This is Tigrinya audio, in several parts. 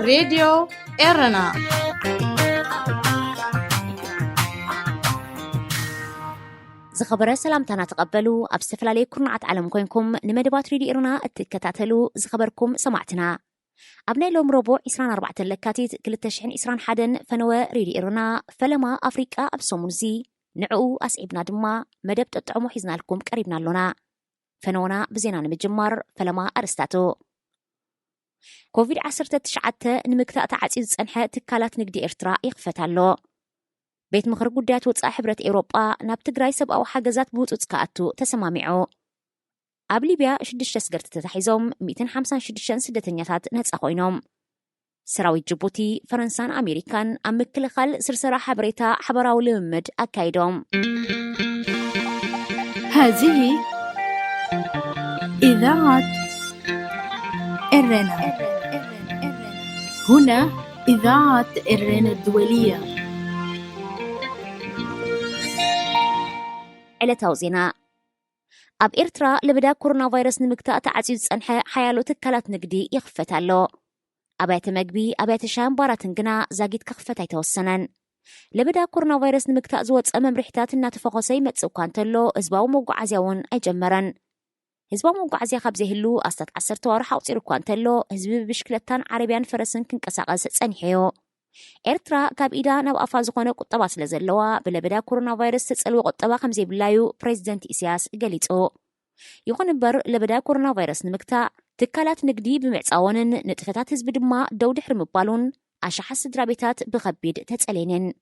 راديو إيرنا زخبر سلامتنا تقبلوا أبستفل عليكم عت علم كونكم نمدبات راديو إيرنا اتكتاتلو زخبركم سمعتنا أبناء لهم ربع إسران 4 لكاتيت كل التشحن إسران حدن فنوا راديو إيرنا فلما أفريقيا أبصمونزي نعو أسعبنا دما مدب تطعمو حزنا لكم قريبنا لنا فنونا بزينا نمجمر فلما أرستاتو COVID-19 نمكتاء تعزيز صنحة تكالات نقدي إرتراء يخفتالو بيت مخر قدات وصا حبرة إيروبا ناب تقراي سبقاو حاجزات بوت كأتو تسمامعو أب ليبيا 6 سقرت تتحيزهم 256 سدتنياتات نهتس أخوينهم سراوي جيبوتي فرنسان أمريكان أم كل خل سرسرة حبريتا حبراو لممد أكايدهم. هذه إذاعة إيرنا. هنا إذاعة إيرنا الدولية. على توزينا أب إرترا لبدا كورونا فيروس نمكتاء تعزيز صنحة حيالو تكالات نقدي يخفتالو أبايت مقبي أبايت شام باراتنقنا زاقيت كخفتاي توسنن لبدا كورونا فيروس نمكتاء زوات أمام ريحتات الناتفقوسي متسوكانتلو إزباو موقعزيون أجمرن هزبا موقعزي خبزي هلو أستات 10 توارح أوصيرو كوانتلو هزبي بشكلتان عربيان فرسن كنكساقز صنحيو إرترا كاب إيدا ناب أفازقونه قطبا سلزلوا بلبدا كورونا فيروس تسألو قطبا خمزي بلايو بريزيدنت إسياس قليتو يخون بر لبدا كورونا فيروس نمكتا تكالات نقدي بمعصاونن نتفتات هزب دما دود حرم بالون أشحا سدرابيتات بخبيد تتسألينن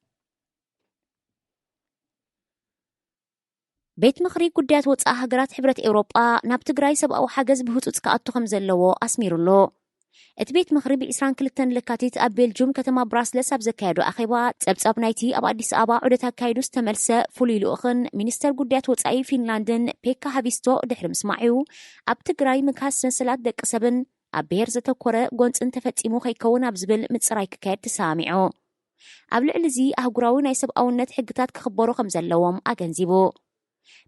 بيت مخري قدات وصا هجرات حبرة إوروبا ناب تقراي سبقاو حاجز بهوتوت كأتو خمزلو أسميرولو اتبيت مخرب إسران كلتن لكاتيت أبيل جوم كتما براسلس أبزكادو أخيبا تسبساب نايتي أبا أديس أبا عدتا كايدوس تملسة فوليلو أخن منستر قدات وطعي فنلاندن بيكا هافيستو دحرم سماعيو أب تقراي مكاس سنسلات دك سبن أبير زتوكورة قونت انتفتيمو خيكون أبزبل متصرايك كايد تسامعو أبلع لزي أهقراوي نايسب أو النت حقتات كخبارو خمزلوهم أغنزيبو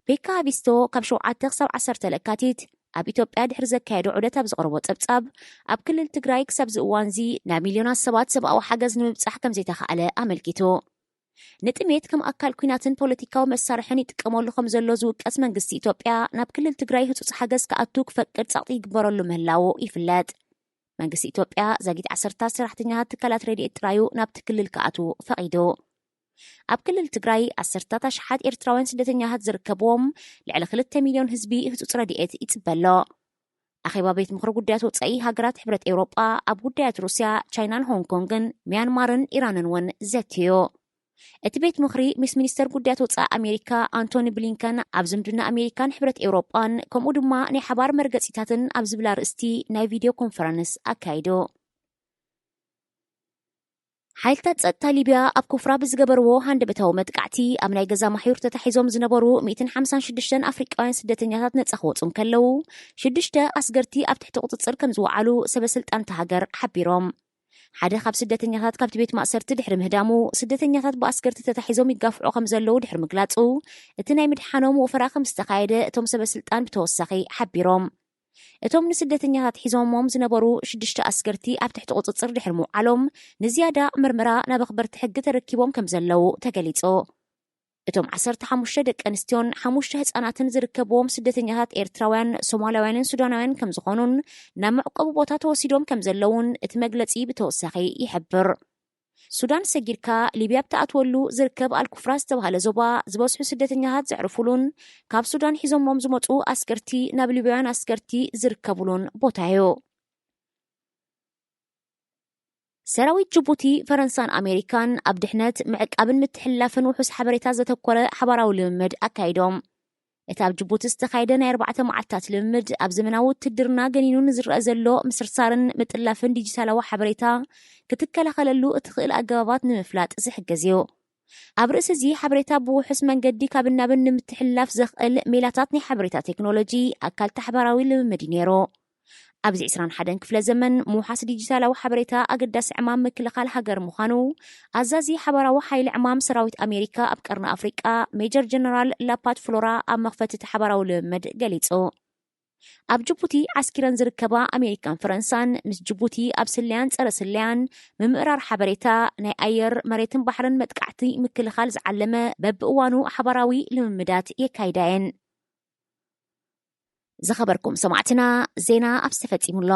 بيكا هافيستو كبشو عاتق 10 لكاتيت أب إثيوبيا دحر زكايدو عدتا بزقربو تبصاب أب كل التقراي كسب زوانزي نا مليونات سبات سبقاو حاجز نمبصح كم زي تخأله أملكيتو نتميت كم أكل كويناتن بوليتيكاو مسارحن يتقمولو خمزلو زوقاس منغستي إثيوبيا ناب كل التقراي هتص حاجز كأتو كفكر تعطي يقبرلو مهلاو يفلات منغستي إثيوبيا زاقيت 10 سرحتنيات تكالات راديو إترايو ناب تكلل كأتو فقيدو أب كل التقراي 10 شحات إرتراوين سدتنيات زركبوم لعلى 3 مليون هزبي هتص راديئت يتبلو أخيبا بيت مخرج قدات وتصعي هاجرات حبرة أوروبا أب قدات روسيا تشاينان هونغ كونغن ميانمارن إيرانن ون زتيو اتبيت مخري مس منستر قدات وتصع أمريكا أنتوني بلينكن أبزمدنا أمريكان حبرة أوروبان كم أدما ني حبار مرقصيتاتن أبزبلا رأستي ناي فيديو كونفرنس أكايدو حالتات ጸጥታ ሊብያ ኣብ ኩፍራ ብዝገበርዎ ሃንደበታዊ መጥቃዕቲ ኣብ ናይ ገዛ ማሕዩር ተታሒዞም ዝነበሩ 156 ኣፍሪቃውያን ስደተኛታት ነጻ ክወጹም ከለዉ 6 ኣስገርቲ ኣብ ትሕቲ ቁጽጽር ከም ዝወዓሉ ሰበስልጣን ሃገር ሓቢሮም ሓደ ካብ ስደተኛታት ካብቲ ቤት ማእሰርቲ ድሕሪ ምህዳሙ ስደተኛታት ብኣስገርቲ ተታሒዞም ይጋፍዑ ከም ዘለዉ ድሕሪ ምግላጹ እቲ ናይ ምድሓኖም ወፈራ ከም ዝተኻየደ እቶም ሰበስልጣን ብተወሳኺ ሓቢሮም እቶም ንስደተኛታት ሒዞሞም ዝነበሩ 6 ኣስገርቲ ኣብ ትሕቲ ቁጽጽር ድሕሪ ምውዓሎም ንዝያዳ ምርመራ ናብ ኣኽበርቲ ሕጊ ተረኪቦም ከም ዘለዉ ተገሊጹ እቶም 15 ደቂ ኣንስትዮን 5 ህጻናትን ዝርከብዎም ስደተኛታት ኤርትራውያን ሶማልያውያንን ሱዳናውያን ከም ዝኾኑን ናብ መዕቆቢ ቦታ ተወሲዶም ከም ዘለውን እቲ መግለጺ ብተወሳኺ ይሕብር ሱዳን ሰጊርካ ሊብያ ብተኣትወሉ ዝርከብ ኣልኩፍራ ዝተባሃለ ዞባ ዝበስሑ ስደተኛታት ዘዕርፉሉን ካብ ሱዳን ሒዞሞም ዝመፁ ኣስገርቲ ናብ ሊብያውያን ኣስገርቲ ዝርከቡሉን ቦታ እዩ ሰራዊት ጅቡቲ ፈረንሳን ኣሜሪካን ኣብ ድሕነት ምዕቃብን ምትሕልላፍን ውሑስ ሓበሬታ ዘተኮረ ሓበራዊ ልምምድ ኣካይዶም እቲ ኣብ ጅቡቲ ዝተኻየደ ናይ 4 መዓልታት ልምምድ ኣብ ዘመናዊ ውትድርና ገኒኑን ዝረአ ዘሎ ምስርሳርን ምጥላፍን ዲጂታላዊ ሓበሬታ ክትከላኸለሉ እትኽእል ኣገባባት ንምፍላጥ ዝሕገዝ እዩ ኣብ ርእሲ እዚ ሓበሬታ ብውሑስ መንገዲ ካብ ናብን ንምትሕልላፍ ዘኽእል ሜላታት ናይ ሓበሬታ ቴክኖሎጂ ኣካል ተሓባራዊ ልምምድ ነይሩ ኣብዚ 21 ክፍለ ዘመን ምውሓስ ዲጂታላዊ ሓበሬታ ኣገዳሲ ዕማም ምክልኻል ሃገር ምዃኑ ኣዛዚ ሓበራዊ ሓይሊ ዕማም ሰራዊት ኣሜሪካ ኣብ ቀርኒ ኣፍሪቃ ሜጀር ጀነራል ላፓት ፍሎራ ኣብ መኽፈቲ ሓበራዊ ልምምድ ገሊጹ ኣብ ጅቡቲ ዓስኪረን ዝርከባ ኣሜሪካን ፈረንሳን ምስ ጅቡቲ ኣብ ስልያን ፀረ ስልያን ምምእራር ሓበሬታ ናይ ኣየር መሬትን ባሕርን መጥቃዕቲ ምክልኻል ዝዓለመ በብእዋኑ ሓበራዊ ልምምዳት የካይዳየን። ዝኸበርኩም ሰማዕትና ዜና ኣብ ዝተፈፂሙሎ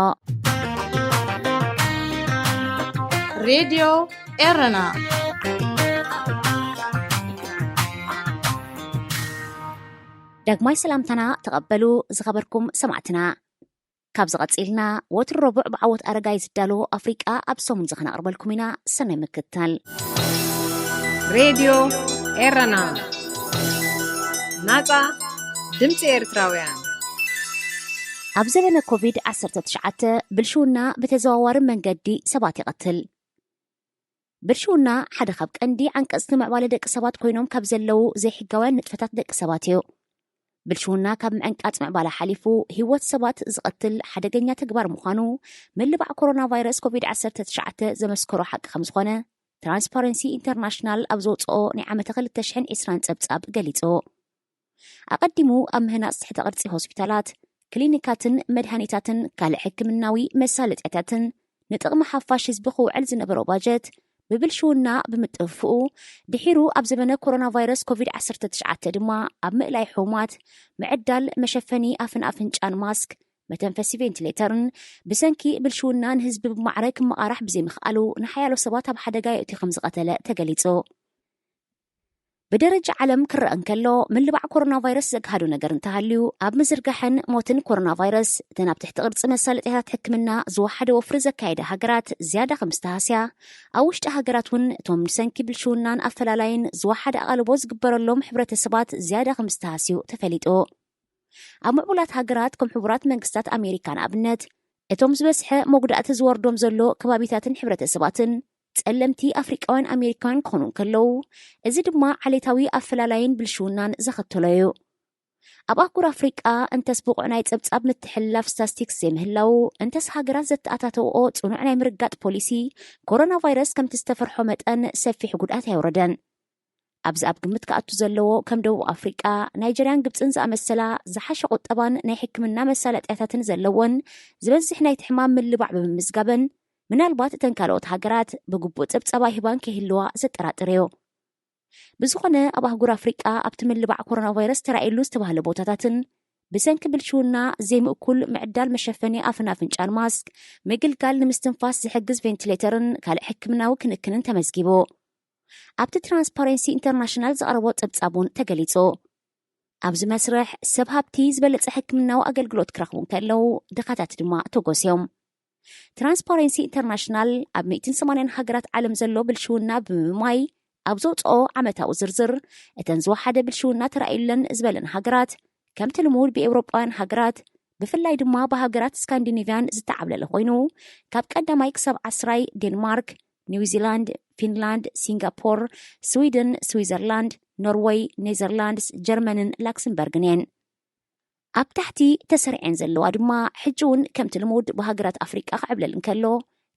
راديو إيرنا. ዳግማይ ሰላምታና ተቐበሉ ዝኸበርኩም ሰማዕትና ካብ ዝቐፂልና ወትር ረቡዕ ብዓወት ኣረጋይ ዝዳሎ ኣፍሪቃ ኣብ ሰሙን ዝኽነቕርበልኩም ኢና ሰናይ ምክትታል ሬድዮ ኤረና ናጻ ድምፂ ኤርትራውያን ኣብ ዘበነ ኮቪድ-19 ብልሽውና ብተዘዋዋሪ መንገዲ ሰባት ይቐትል። ብልሽውና ሓደ ካብ ቀንዲ ዓንቀጽቲ ምዕባለ ደቂ ሰባት ኮይኖም ካብ ዘለው ዘይሕጋውያን ንጥፈታት ደቂ ሰባት እዩ። ብልሽውና ካብ ምዕንቃጽ ምዕባለ ሓሊፉ ህይወት ሰባት ዝቐትል ሓደገኛ ተግባር ምዃኑ ምልባዕ ኮሮና ቫይረስ ኮቪድ-19 ዘመስከሮ ሓቂ ከም ዝኾነ ትራንስፓረንሲ ኢንተርናሽናል ኣብ ዘውፅኦ ናይ ዓመተ 2020 ጸብጻብ ገሊጹ። ኣቐዲሙ ኣብ ምህናጽ ትሕተ ቅርጺ ሆስፒታላት፣ ክሊኒካትን መድሃኒታትን ካልእ ሕክምናዊ መሳለጥያታትን ንጥቕሚ ሓፋሽ ህዝቢ ክውዕል ዝነበሮ ባጀት ብብልሽውና ብምጥፍኡ ድሒሩ ኣብ ዘበነ ኮሮና ቫይረስ ኮቪድ-19 ድማ ኣብ ምእላይ ሕሙማት ምዕዳል መሸፈኒ ኣፍን ኣፍንጫን ማስክ መተንፈሲ ቬንቲሌተርን ብሰንኪ ብልሽውና ንህዝቢ ብማዕረ ክመቓራሕ ብዘይምኽኣሉ ንሓያሎ ሰባት ኣብ ሓደጋ የእትዩ ከም ዝቐተለ ተገሊጹ። ብደረጃ ዓለም ክረአ እንከሎ ምልባዕ ኮሮና ቫይረስ ዘግሃዱ ነገር እንተሃልዩ ኣብ ምዝርጋሕን ሞትን ኮሮና ቫይረስ እተን ኣብ ትሕቲ ቅርፂ መሳለጥያታት ሕክምና ዝወሓደ ወፍሪ ዘካየደ ሃገራት ዝያዳ ከም ዝተሃስያ ኣብ ውሽጢ ሃገራት እውን እቶም ንሰንኪ ብልሽውናን ኣፈላላይን ዝወሓደ ኣቓልቦ ዝግበረሎም ሕብረተሰባት ዝያዳ ከም ዝተሃስዩ ተፈሊጡ። ኣብ ምዕቡላት ሃገራት ከም ሕቡራት መንግስታት ኣሜሪካ ንኣብነት እቶም ዝበስሐ መጉዳእቲ ዝወርዶም ዘሎ ከባቢታትን ሕብረተሰባትን ጸለምቲ ኣፍሪቃውያን ኣሜሪካውያን ክኾኑ ከለው እዚ ድማ ዓሌታዊ ኣፈላላይን ብልሽውናን ዘኸተሎ እዩ። ኣብ ኣህጉር ኣፍሪቃ እንተስ ብቑዕ ናይ ጸብጻብ ምትሕልላፍ ስታስቲክስ ዘይምህላው እንተስ ሃገራት ዘተኣታተውኦ ጽኑዕ ናይ ምርጋጥ ፖሊሲ ኮሮና ቫይረስ ከምቲ ዝተፈርሖ መጠን ሰፊሕ ጉድኣት ኣይወረደን። ኣብዚ ኣብ ግምት ከኣቱ ዘለዎ ከም ደቡብ ኣፍሪቃ፣ ናይጀርያን ግብፅን ዝኣመሰላ ዝሓሸ ቁጠባን ናይ ሕክምና መሳለጥያታትን ዘለዎን ዝበዝሕ ናይቲ ሕማም ምልባዕ ብምምዝጋበን ምናልባት እተን ካልኦት ሃገራት ብግቡእ ጸብጻባ ሂባን ከይህልዋ ዘጠራጥር እዩ። ብዝኾነ ኣብ ኣህጉር ኣፍሪቃ ኣብቲ ምልባዕ ኮሮና ቫይረስ ተራእየሉ ዝተባህለ ቦታታትን ብሰንኪ ብልሽውና ዘይምእኩል ምዕዳል መሸፈኒ ኣፍን ኣፍንጫን ማስክ ምግልጋል ንምስትንፋስ ዝሕግዝ ቬንቲሌተርን ካልእ ሕክምናዊ ክንክንን ተመዝጊቡ። ኣብቲ ትራንስፓረንሲ ኢንተርናሽናል ዝቐረቦ ጸብጻቡን ተገሊጹ። ኣብዚ መስርሕ ሰብ ሃብቲ ዝበለጸ ሕክምናዊ ኣገልግሎት ክረኽቡ ከለው ድኻታት ድማ ተጎስዮም። ትራንስፓረንሲ ኢንተርናሽናል ኣብ 180 ሃገራት ዓለም ዘሎ ብልሽውና ብምማይ ኣብ ዘውፅኦ ዓመታዊ ዝርዝር እተን ዝወሓደ ብልሽውና ተራእዩለን ዝበለን ሃገራት ከምቲ ልሙድ ብኤውሮጳውያን ሃገራት ብፍላይ ድማ ብሃገራት ስካንዲኔቪያን ዝተዓብለለ ኮይኑ ካብ ቀዳማይ ክሳብ 10 ዴንማርክ፣ ኒውዚላንድ፣ ፊንላንድ፣ ሲንጋፖር፣ ስዊድን፣ ስዊዘርላንድ፣ ኖርዌይ፣ ኔዘርላንድስ፣ ጀርመንን ላክሰምበርግን እየን። ኣብ ታሕቲ ተሰሪዐን ዘለዋ ድማ ሕጂ እውን ከምቲ ልሙድ ብሃገራት ኣፍሪቃ ክዕብለል እንከሎ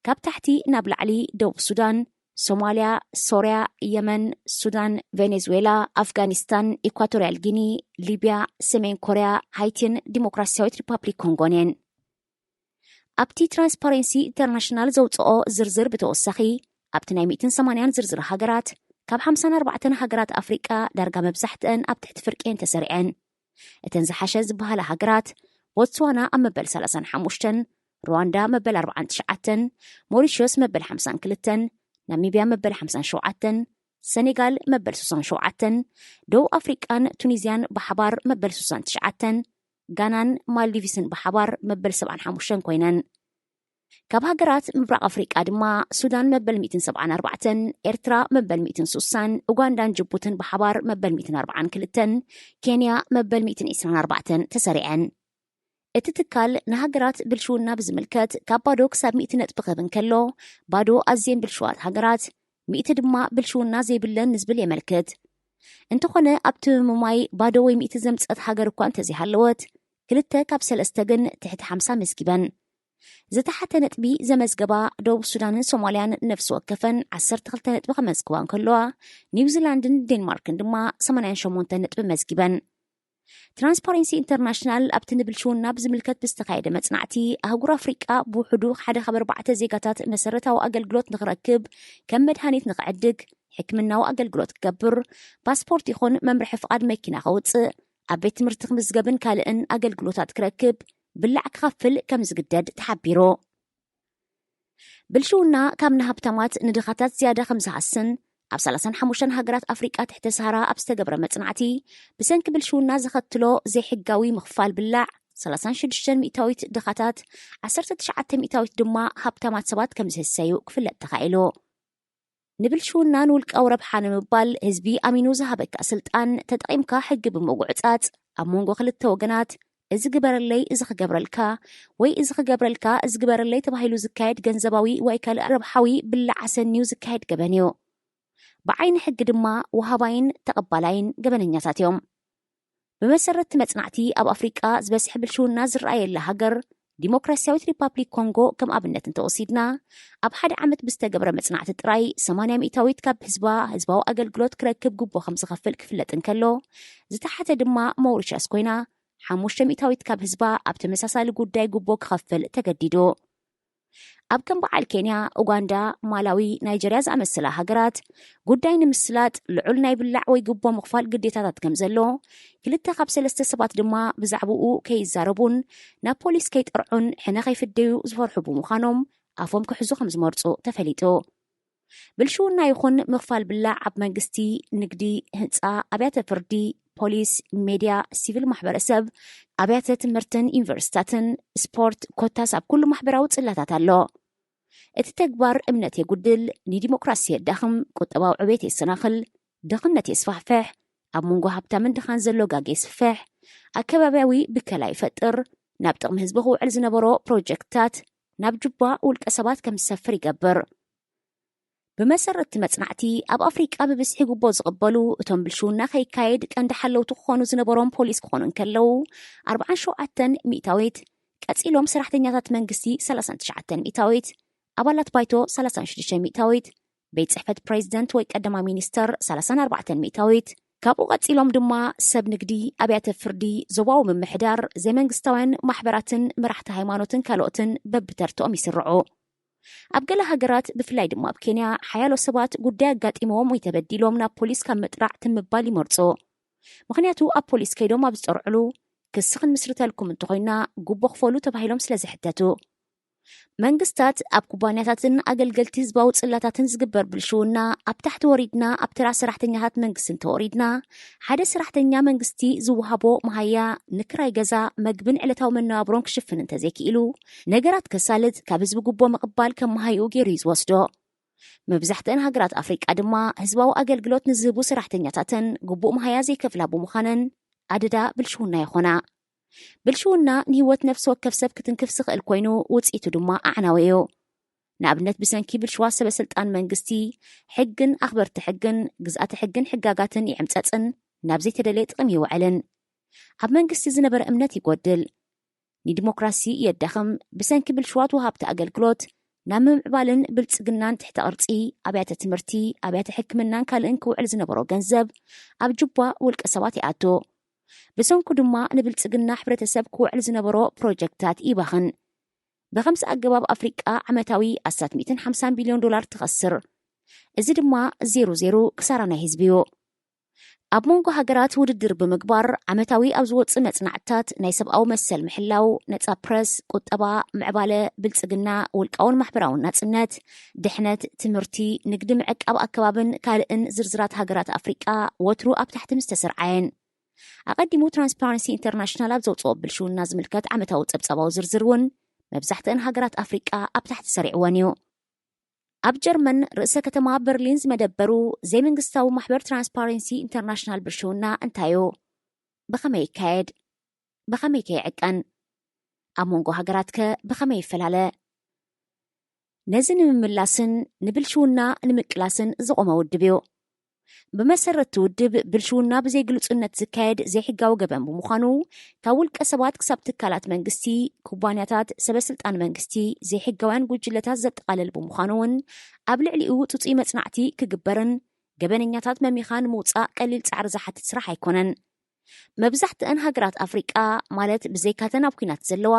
ካብ ታሕቲ ናብ ላዕሊ ደቡብ ሱዳን፣ ሶማልያ፣ ሶርያ፣ የመን፣ ሱዳን፣ ቬኔዙዌላ፣ ኣፍጋኒስታን፣ ኢኳቶርያል ጊኒ፣ ሊብያ፣ ሰሜን ኮርያ፣ ሃይቲን ዲሞክራሲያዊት ሪፐብሊክ ኮንጎን እየን። ኣብቲ ትራንስፓረንሲ ኢንተርናሽናል ዘውፅኦ ዝርዝር ብተወሳኺ ኣብቲ ናይ 180 ዝርዝር ሃገራት ካብ 54 ሃገራት ኣፍሪቃ ዳርጋ መብዛሕትአን ኣብ ትሕቲ ፍርቄን ተሰሪዐን። እተን ዝሓሸ ዝበሃላ ሃገራት ቦትስዋና ኣብ መበል 35፣ ሩዋንዳ መበል 49፣ ሞሪሽስ መበል 52፣ ናሚብያ መበል 57፣ ሴኔጋል መበል 67፣ ደቡብ ኣፍሪቃን ቱኒዝያን ብሓባር መበል 69፣ ጋናን ማልዲቭስን ብሓባር መበል 75 ኮይነን። ካብ ሃገራት ምብራቕ ኣፍሪቃ ድማ ሱዳን መበል 174፣ ኤርትራ መበል 160፣ ኡጋንዳን ጅቡትን ብሓባር መበል 142፣ ኬንያ መበል 124 ተሰሪዐን። እቲ ትካል ንሃገራት ብልሽውና ብዝምልከት ካብ ባዶ ክሳብ 100 ነጥቢ ክህብ እንከሎ ባዶ ኣዝየን ብልሽዋት ሃገራት 100 ድማ ብልሽውና ዘይብለን ንዝብል የመልክት። እንተኾነ ኣብቲ ምማይ ባዶ ወይ 100 ዘምፀት ሃገር እኳ እንተዘይሃለወት 2 ካብ 3 ግን ትሕቲ 50 መስጊበን። ዝተሓተ ነጥቢ ዘመዝገባ ደቡብ ሱዳንን ሶማልያን ነፍሲ ወከፈን 12 ነጥቢ ከመዝግባ እንከለዋ ኒውዚላንድን ዴንማርክን ድማ 88 ነጥቢ መዝጊበን። ትራንስፓረንሲ ኢንተርናሽናል ኣብቲ ንብልሽውና ብዝምልከት ብዝተኻየደ መጽናዕቲ ኣህጉር ኣፍሪቃ ብውሕዱ 1/4 ዜጋታት መሰረታዊ ኣገልግሎት ንኽረክብ ከም መድሃኒት ንኽዕድግ ሕክምናዊ ኣገልግሎት ክገብር ፓስፖርት ይኹን መምርሒ ፍቓድ መኪና ከውፅእ ኣብ ቤት ትምህርቲ ክምዝገብን ካልእን ኣገልግሎታት ክረክብ ብላዕ ክኸፍል ከም ዝግደድ ተሓቢሩ ብልሽውና ካብ ንሃብታማት ንድኻታት ዝያዳ ከም ዝሃስን ኣብ 35 ሃገራት ኣፍሪቃ ትሕተ ሰሃራ ኣብ ዝተገብረ መጽናዕቲ ብሰንኪ ብልሽውና ዝኸትሎ ዘይሕጋዊ ምኽፋል ብላዕ 36 ሚእታዊት ድኻታት 19 ሚእታዊት ድማ ሃብታማት ሰባት ከም ዝህሰዩ ክፍለጥ ተኻኢሉ ንብልሽውና ንውልቃዊ ረብሓ ንምባል ህዝቢ ኣሚኑ ዝሃበካ ስልጣን ተጠቒምካ ሕጊ ብምጉዕጻጽ ኣብ መንጎ ክልተ ወገናት እዚ ግበረለይ እዚ ክገብረልካ ወይ እዚ ክገብረልካ እዚ ግበረለይ ተባሂሉ ዝካየድ ገንዘባዊ ወይ ካልእ ረብሓዊ ብላዕ ሰኒዩ ዝካየድ ገበን እዩ ብዓይኒ ሕጊ ድማ ወሃባይን ተቐባላይን ገበነኛታት እዮም ብመሰረት መጽናዕቲ ኣብ ኣፍሪቃ ዝበስሕ ብልሽውና ዝረኣየላ ሃገር ዲሞክራሲያዊት ሪፓብሊክ ኮንጎ ከም ኣብነት እንተወሲድና ኣብ ሓደ ዓመት ብዝተገብረ መጽናዕቲ ጥራይ 80 ሚእታዊት ካብ ህዝባዊ ኣገልግሎት ክረክብ ጉቦ ከም ዝኸፍል ክፍለጥ እንከሎ ዝተሓተ ድማ ሞሪሸስ ኮይና 5 ሚእታዊት ካብ ህዝባ ኣብ ተመሳሳሊ ጉዳይ ጉቦ ክኸፍል ተገዲዱ ኣብ ከም በዓል ኬንያ ኡጋንዳ ማላዊ ናይጀርያ ዝኣመሰላ ሃገራት ጉዳይ ንምስላጥ ልዑል ናይ ብላዕ ወይ ጉቦ ምኽፋል ግዴታታት ከም ዘሎ 2 ካብ 3 ሰባት ድማ ብዛዕባኡ ከይዛረቡን ናብ ፖሊስ ከይጠርዑን ሕነ ከይፍደዩ ዝፈርሑ ብምዃኖም ኣፎም ክሕዙ ከም ዝመርፁ ተፈሊጡ ብልሽውና ይኹን ምኽፋል ብላዕ ኣብ መንግስቲ ንግዲ ህንፃ ኣብያተ ፍርዲ ፖሊስ ሜድያ ሲቪል ማሕበረሰብ ኣብያተ ትምህርትን ዩኒቨርሲታትን ስፖርት ኮታስ ኣብ ኩሉ ማሕበራዊ ጽላታት ኣሎ እቲ ተግባር እምነት የጉድል ንዲሞክራሲ የዳኽም ቁጠባዊ ዕቤት የሰናኽል ድኽነት የስፋሕፍሕ ኣብ መንጎ ሃብታምን ድኻን ዘሎ ጋግ የስፍሕ ኣከባብያዊ ብከላ ይፈጥር ናብ ጥቕሚ ህዝቢ ክውዕል ዝነበሮ ፕሮጀክትታት ናብ ጅባ ውልቀ ሰባት ከም ዝሰፍር ይገብር ብመሰረት መጽናዕቲ ኣብ ኣፍሪቃ ብብዝሒ ጉቦ ዝቕበሉ እቶም ብልሽውና ከይካየድ ቀንዲ ሓለውቲ ክኾኑ ዝነበሮም ፖሊስ ክኾኑ እንከለው 47 ሚእታዊት ቀጺሎም ሰራሕተኛታት መንግስቲ 39 ሚእታዊት ኣባላት ባይቶ 36 ሚእታዊት ቤት ጽሕፈት ፕሬዚደንት ወይ ቀዳማ ሚኒስተር 34 ሚእታዊት ካብኡ ቀጺሎም ድማ ሰብ ንግዲ ኣብያተ ፍርዲ ዞባዊ ምምሕዳር ዘይመንግስታውያን ማሕበራትን መራሕቲ ሃይማኖትን ካልኦትን በብተርትኦም ይስርዑ ኣብ ገለ ሃገራት ብፍላይ ድማ ኣብ ኬንያ ሓያሎ ሰባት ጉዳይ ኣጋጢሞም ወይ ተበዲሎም ናብ ፖሊስ ካብ ምጥራዕ ትምባል ይመርፁ ምክንያቱ ኣብ ፖሊስ ከይዶም ኣብ ዝጠርዕሉ ክስ ክንምስርተልኩም እንተኮይና ጉቦ ክፈሉ ተባሂሎም ስለ ዝሕተቱ መንግስታት ኣብ ኩባንያታትን ኣገልገልቲ ህዝባዊ ጽላታትን ዝግበር ብልሽውና ኣብ ታሕቲ ወሪድና ኣብ ተራ ሰራሕተኛታት መንግስትን ተወሪድና ሓደ ሰራሕተኛ መንግስቲ ዝወሃቦ መሃያ ንክራይ ገዛ መግብን ዕለታዊ መነባብሮን ክሽፍን እንተዘይክኢሉ ነገራት ከሳልጥ ካብ ህዝቢ ጉቦ መቕባል ከም መሃይኡ ገይሩ ይዝወስዶ መብዛሕትአን ሃገራት ኣፍሪቃ ድማ ህዝባዊ ኣገልግሎት ንዝህቡ ሰራሕተኛታትን ጉቡእ መሃያ ዘይከፍላ ብምዃነን ኣደዳ ብልሽውና ይኾና ብልሽውና ንህይወት ነፍሲ ወከፍ ሰብ ክትንክፍ ዝኽእል ኮይኑ ውጽኢቱ ድማ ኣዕናዊ እዩ ንኣብነት ብሰንኪ ብልሽዋ ሰበስልጣን መንግስቲ ሕግን ኣኽበርቲ ሕግን ግዝኣቲ ሕግን ሕጋጋትን ይዕምፀፅን ናብ ዘይተደለየ ጥቕሚ ይውዕልን ኣብ መንግስቲ ዝነበረ እምነት ይጎድል ንዲሞክራሲ የዳኽም ብሰንኪ ብልሽዋት ወሃብቲ ኣገልግሎት ናብ ምምዕባልን ብልጽግናን ትሕተ ቅርጺ ኣብያተ ትምህርቲ ኣብያተ ሕክምናን ካልእን ክውዕል ዝነበሮ ገንዘብ ኣብ ጅባ ውልቀ ሰባት ይኣቱ ብሰንኩ ድማ ንብልጽግና ሕብረተሰብ ክውዕል ዝነበሮ ፕሮጀክትታት ይባኽን ብኸምዚ ኣገባብ ኣፍሪቃ ዓመታዊ 150 ቢልዮን ዶላር ትኸስር እዚ ድማ 00 ክሳራ ናይ ህዝቢ እዩ ኣብ መንጎ ሃገራት ውድድር ብምግባር ዓመታዊ ኣብ ዝወፅእ መጽናዕትታት ናይ ሰብኣዊ መሰል ምሕላው ነፃ ፕረስ ቁጠባ ምዕባለ ብልጽግና ውልቃውን ማሕበራውን ናጽነት ድሕነት ትምህርቲ ንግዲ ምዕቃብ ኣከባብን ካልእን ዝርዝራት ሃገራት ኣፍሪቃ ወትሩ ኣብ ታሕቲ ምስ ተሰርዓየን ኣቐዲሙ ትራንስፓረንሲ ኢንተርናሽናል ኣብ ዘውፅኦ ብልሽውና ዝምልከት ዓመታዊ ፀብፀባዊ ዝርዝር እውን መብዛሕትአን ሃገራት ኣፍሪቃ ኣብ ታሕቲ ሰሪዕወን እዩ ኣብ ጀርመን ርእሰ ከተማ በርሊን ዝመደበሩ ዘይመንግስታዊ ማሕበር ትራንስፓረንሲ ኢንተርናሽናል ብልሽውና እንታይ እዩ ብኸመይ ይካየድ ብኸመይ ከይዕቀን ኣብ መንጎ ሃገራት ከ ብኸመይ ይፈላለ ነዚ ንምምላስን ንብልሽውና ንምቅላስን ዝቆመ ውድብ እዩ ብመሰረት ውድብ ብልሽውና ብዘይ ግልጽነት ዝካየድ ዘይሕጋዊ ገበን ብምዃኑ ካብ ውልቀ ሰባት ክሳብ ትካላት መንግስቲ ኩባንያታት ሰበስልጣን መንግስቲ ዘይሕጋውያን ጉጅለታት ዘጠቃለል ብምዃኑ እውን ኣብ ልዕሊኡ ጽጹይ መጽናዕቲ ክግበርን ገበነኛታት መሚኻን ምውፃእ ቀሊል ጻዕሪ ዝሓትት ስራሕ ኣይኮነን መብዛሕትአን ሃገራት ኣፍሪቃ ማለት ብዘይካተን ኣብ ኩናት ዘለዋ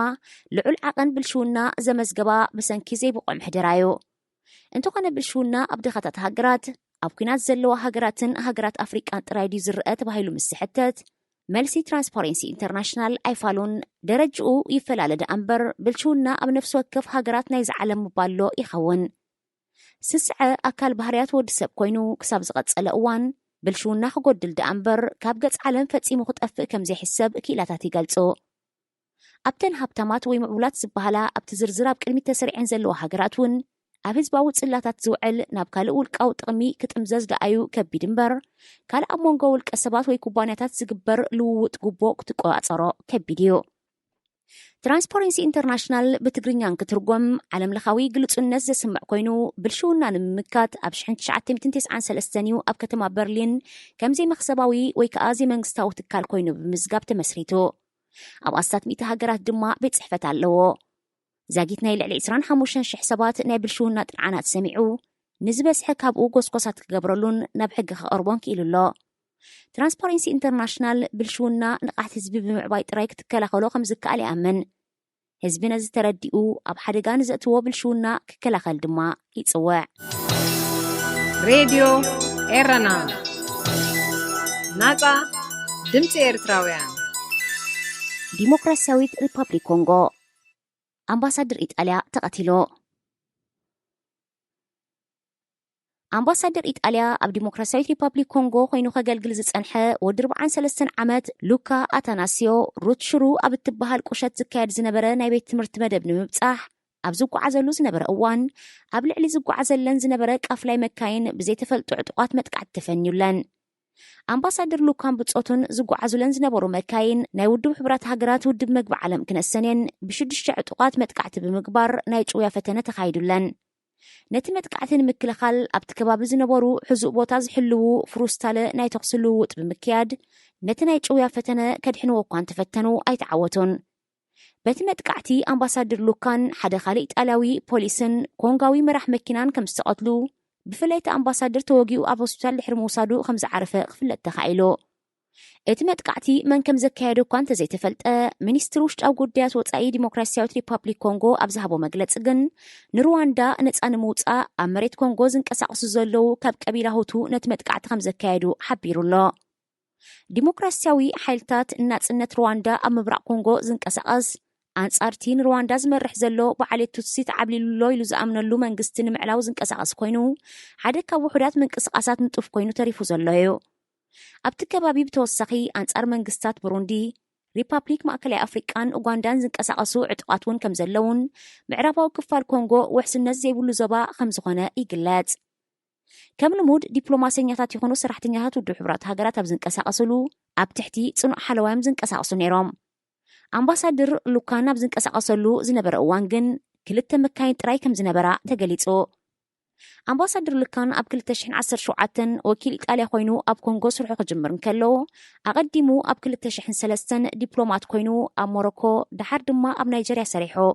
ልዑል ዓቐን ብልሽውና ዘመዝገባ ብሰንኪ ዘይብቆዕ ምሕደራዩ እንተኾነ ብልሽውና ኣብ ድኻታት ሃገራት ኣብ ኩናት ዘለዋ ሃገራትን ሃገራት ኣፍሪቃን ጥራይ ድዩ ዝርአ ተባሂሉ ምስ ዝሕተት መልሲ ትራንስፓረንሲ ኢንተርናሽናል ኣይፋሉን ደረጅኡ ይፈላለ እምበር ብልሽውና ኣብ ነፍሲ ወከፍ ሃገራት ናይ ዝዓለም ምባሎ ይኸውን ስስዐ ኣካል ባህርያት ወዲ ሰብ ኮይኑ ክሳብ ዝቐጸለ እዋን ብልሽውና ክጎድል እምበር ካብ ገጽ ዓለም ፈጺሙ ክጠፍእ ከም ዘይሕሰብ ክኢላታት ይገልጹ ኣብተን ሃብታማት ወይ ምዕቡላት ዝበሃላ ኣብቲ ዝርዝር ኣብ ቅድሚት ተሰሪዐን ዘለዋ ሃገራት እውን ኣብ ህዝባዊ ጽላታት ዝውዕል ናብ ካልእ ውልቃዊ ጥቕሚ ክጥምዘዝ ደኣዩ ከቢድ እምበር ካልእ ኣብ መንጎ ውልቀ ሰባት ወይ ኩባንያታት ዝግበር ልውውጥ ጉቦ ክትቆጻጸሮ ከቢድ እዩ ትራንስፓረንሲ ኢንተርናሽናል ብትግርኛን ክትርጎም ዓለም ለኻዊ ግልጹነት ዘስምዕ ኮይኑ ብልሽውና ንምምካት ኣብ 1993 እዩ ኣብ ከተማ በርሊን ከምዘይ መኽሰባዊ ወይ ከዓ ዘይመንግስታዊ ትካል ኮይኑ ብምዝጋብ ተመስሪቱ ኣብ ኣስታት 100 ሃገራት ድማ ቤት ጽሕፈት ኣለዎ ዛጊት ናይ ልዕሊ 25,000 ሰባት ናይ ብልሽውና ጥንዓናት ሰሚዑ ንዝበስሐ ካብኡ ጎስጎሳት ክገብረሉን ናብ ሕጊ ክቐርቦን ክኢሉሎ ትራንስፓረንሲ ኢንተርናሽናል ብልሽውና ንቃሕቲ ህዝቢ ብምዕባይ ጥራይ ክትከላኸሎ ከም ዝከኣል ይኣምን ህዝቢ ነዚ ተረዲኡ ኣብ ሓደጋ ንዘእትዎ ብልሽውና ክከላኸል ድማ ይጽውዕ ሬድዮ ኤረና ናጻ ድምፂ ኤርትራውያን ዲሞክራሲያዊት ሪፐብሊክ ኮንጎ ኣምባሳደር ኢጣልያ ተቐቲሎ ኣምባሳደር ኢጣልያ ኣብ ዲሞክራሲያዊት ሪፐብሊክ ኮንጎ ኮይኑ ከገልግል ዝጸንሐ ወዲ 43 ዓመት ሉካ ኣታናሲዮ ሩትሽሩ ኣብ እትበሃል ቁሸት ዝካየድ ዝነበረ ናይ ቤት ትምህርቲ መደብ ንምብጻሕ ኣብ ዝጓዓዘሉ ዝነበረ እዋን ኣብ ልዕሊ ዝጓዓዘለን ዝነበረ ቃፍላይ መካይን ብዘይተፈልጡ ዕጡቓት መጥቃዕቲ ተፈንዩለን ኣምባሳደር ሉካን ብጾቱን ዝጓዓዙለን ዝነበሩ መካይን ናይ ውድብ ሕብራት ሃገራት ውድብ መግቢ ዓለም ክነሰነን ብ6 ዕጡቓት መጥቃዕቲ ብምግባር ናይ ጭውያ ፈተነ ተኻይዱለን ነቲ መጥቃዕቲ ንምክልኻል ኣብቲ ከባቢ ዝነበሩ ሕዙእ ቦታ ዝሕልው ፍሩስታለ ናይ ተኽሲ ልውውጥ ብምክያድ ነቲ ናይ ጭውያ ፈተነ ከድሕንዎ እኳ እንተፈተኑ ኣይተዓወቱን በቲ መጥቃዕቲ ኣምባሳደር ሉካን ሓደ ካልእ ኢጣልያዊ ፖሊስን ኮንጋዊ መራሕ መኪናን ከም ዝተቐትሉ ብፍላይ እቲ ኣምባሳደር ተወጊኡ ኣብ ሆስፒታል ድሕሪ ምውሳዱ ከም ዝዓረፈ ክፍለጥ ተኻኢሉ እቲ መጥቃዕቲ መን ከም ዘካየደ እኳ እንተዘይተፈልጠ ሚኒስትሪ ውሽጣዊ ጉዳያት ወጻኢ ዲሞክራሲያዊት ሪፐብሊክ ኮንጎ ኣብ ዝሃቦ መግለፂ ግን ንሩዋንዳ ነፃ ንምውፃእ ኣብ መሬት ኮንጎ ዝንቀሳቐሱ ዘለዉ ካብ ቀቢላ ሁቱ ነቲ መጥቃዕቲ ከም ዘካየዱ ሓቢሩሎ ዲሞክራሲያዊ ሓይልታት ናጽነት ሩዋንዳ ኣብ ምብራቕ ኮንጎ ዝንቀሳቐስ ኣንጻርቲ ንሩዋንዳ ዝመርሕ ዘሎ በዓሌት ቱትሲ ተዓብሊሉሎ ኢሉ ዝኣምነሉ መንግስቲ ንምዕላው ዝንቀሳቐስ ኮይኑ ሓደ ካብ ውሕዳት ምንቅስቓሳት ንጡፍ ኮይኑ ተሪፉ ዘሎ እዩ ኣብቲ ከባቢ ብተወሳኺ ኣንጻር መንግስታት ብሩንዲ ሪፐብሊክ ማእከላይ ኣፍሪቃን ኡጋንዳን ዝንቀሳቐሱ ዕጡቓት እውን ከም ዘለውን ምዕራባዊ ክፋል ኮንጎ ውሕስነት ዘይብሉ ዞባ ከም ዝኾነ ይግለጽ ከም ልሙድ ዲፕሎማስያኛታት ይኹኑ ሰራሕተኛታት ውድብ ሕብራት ሃገራት ኣብ ዝንቀሳቐስሉ ኣብ ትሕቲ ጽኑዕ ሓለዋዮም ዝንቀሳቐሱ ነይሮም ኣምባሳደር ሉካን ኣብ ዝንቀሳቐሰሉ ዝነበረ እዋን ግን 2 መካይን ጥራይ ከም ዝነበራ ተገሊጹ ኣምባሳደር ሉካን ኣብ 2017 ወኪል ኢጣልያ ኮይኑ ኣብ ኮንጎ ስርሑ ክጅምር እንከሎ ኣቐዲሙ ኣብ 2003 ዲፕሎማት ኮይኑ ኣብ ሞሮኮ ድሓር ድማ ኣብ ናይጀርያ ሰሪሑ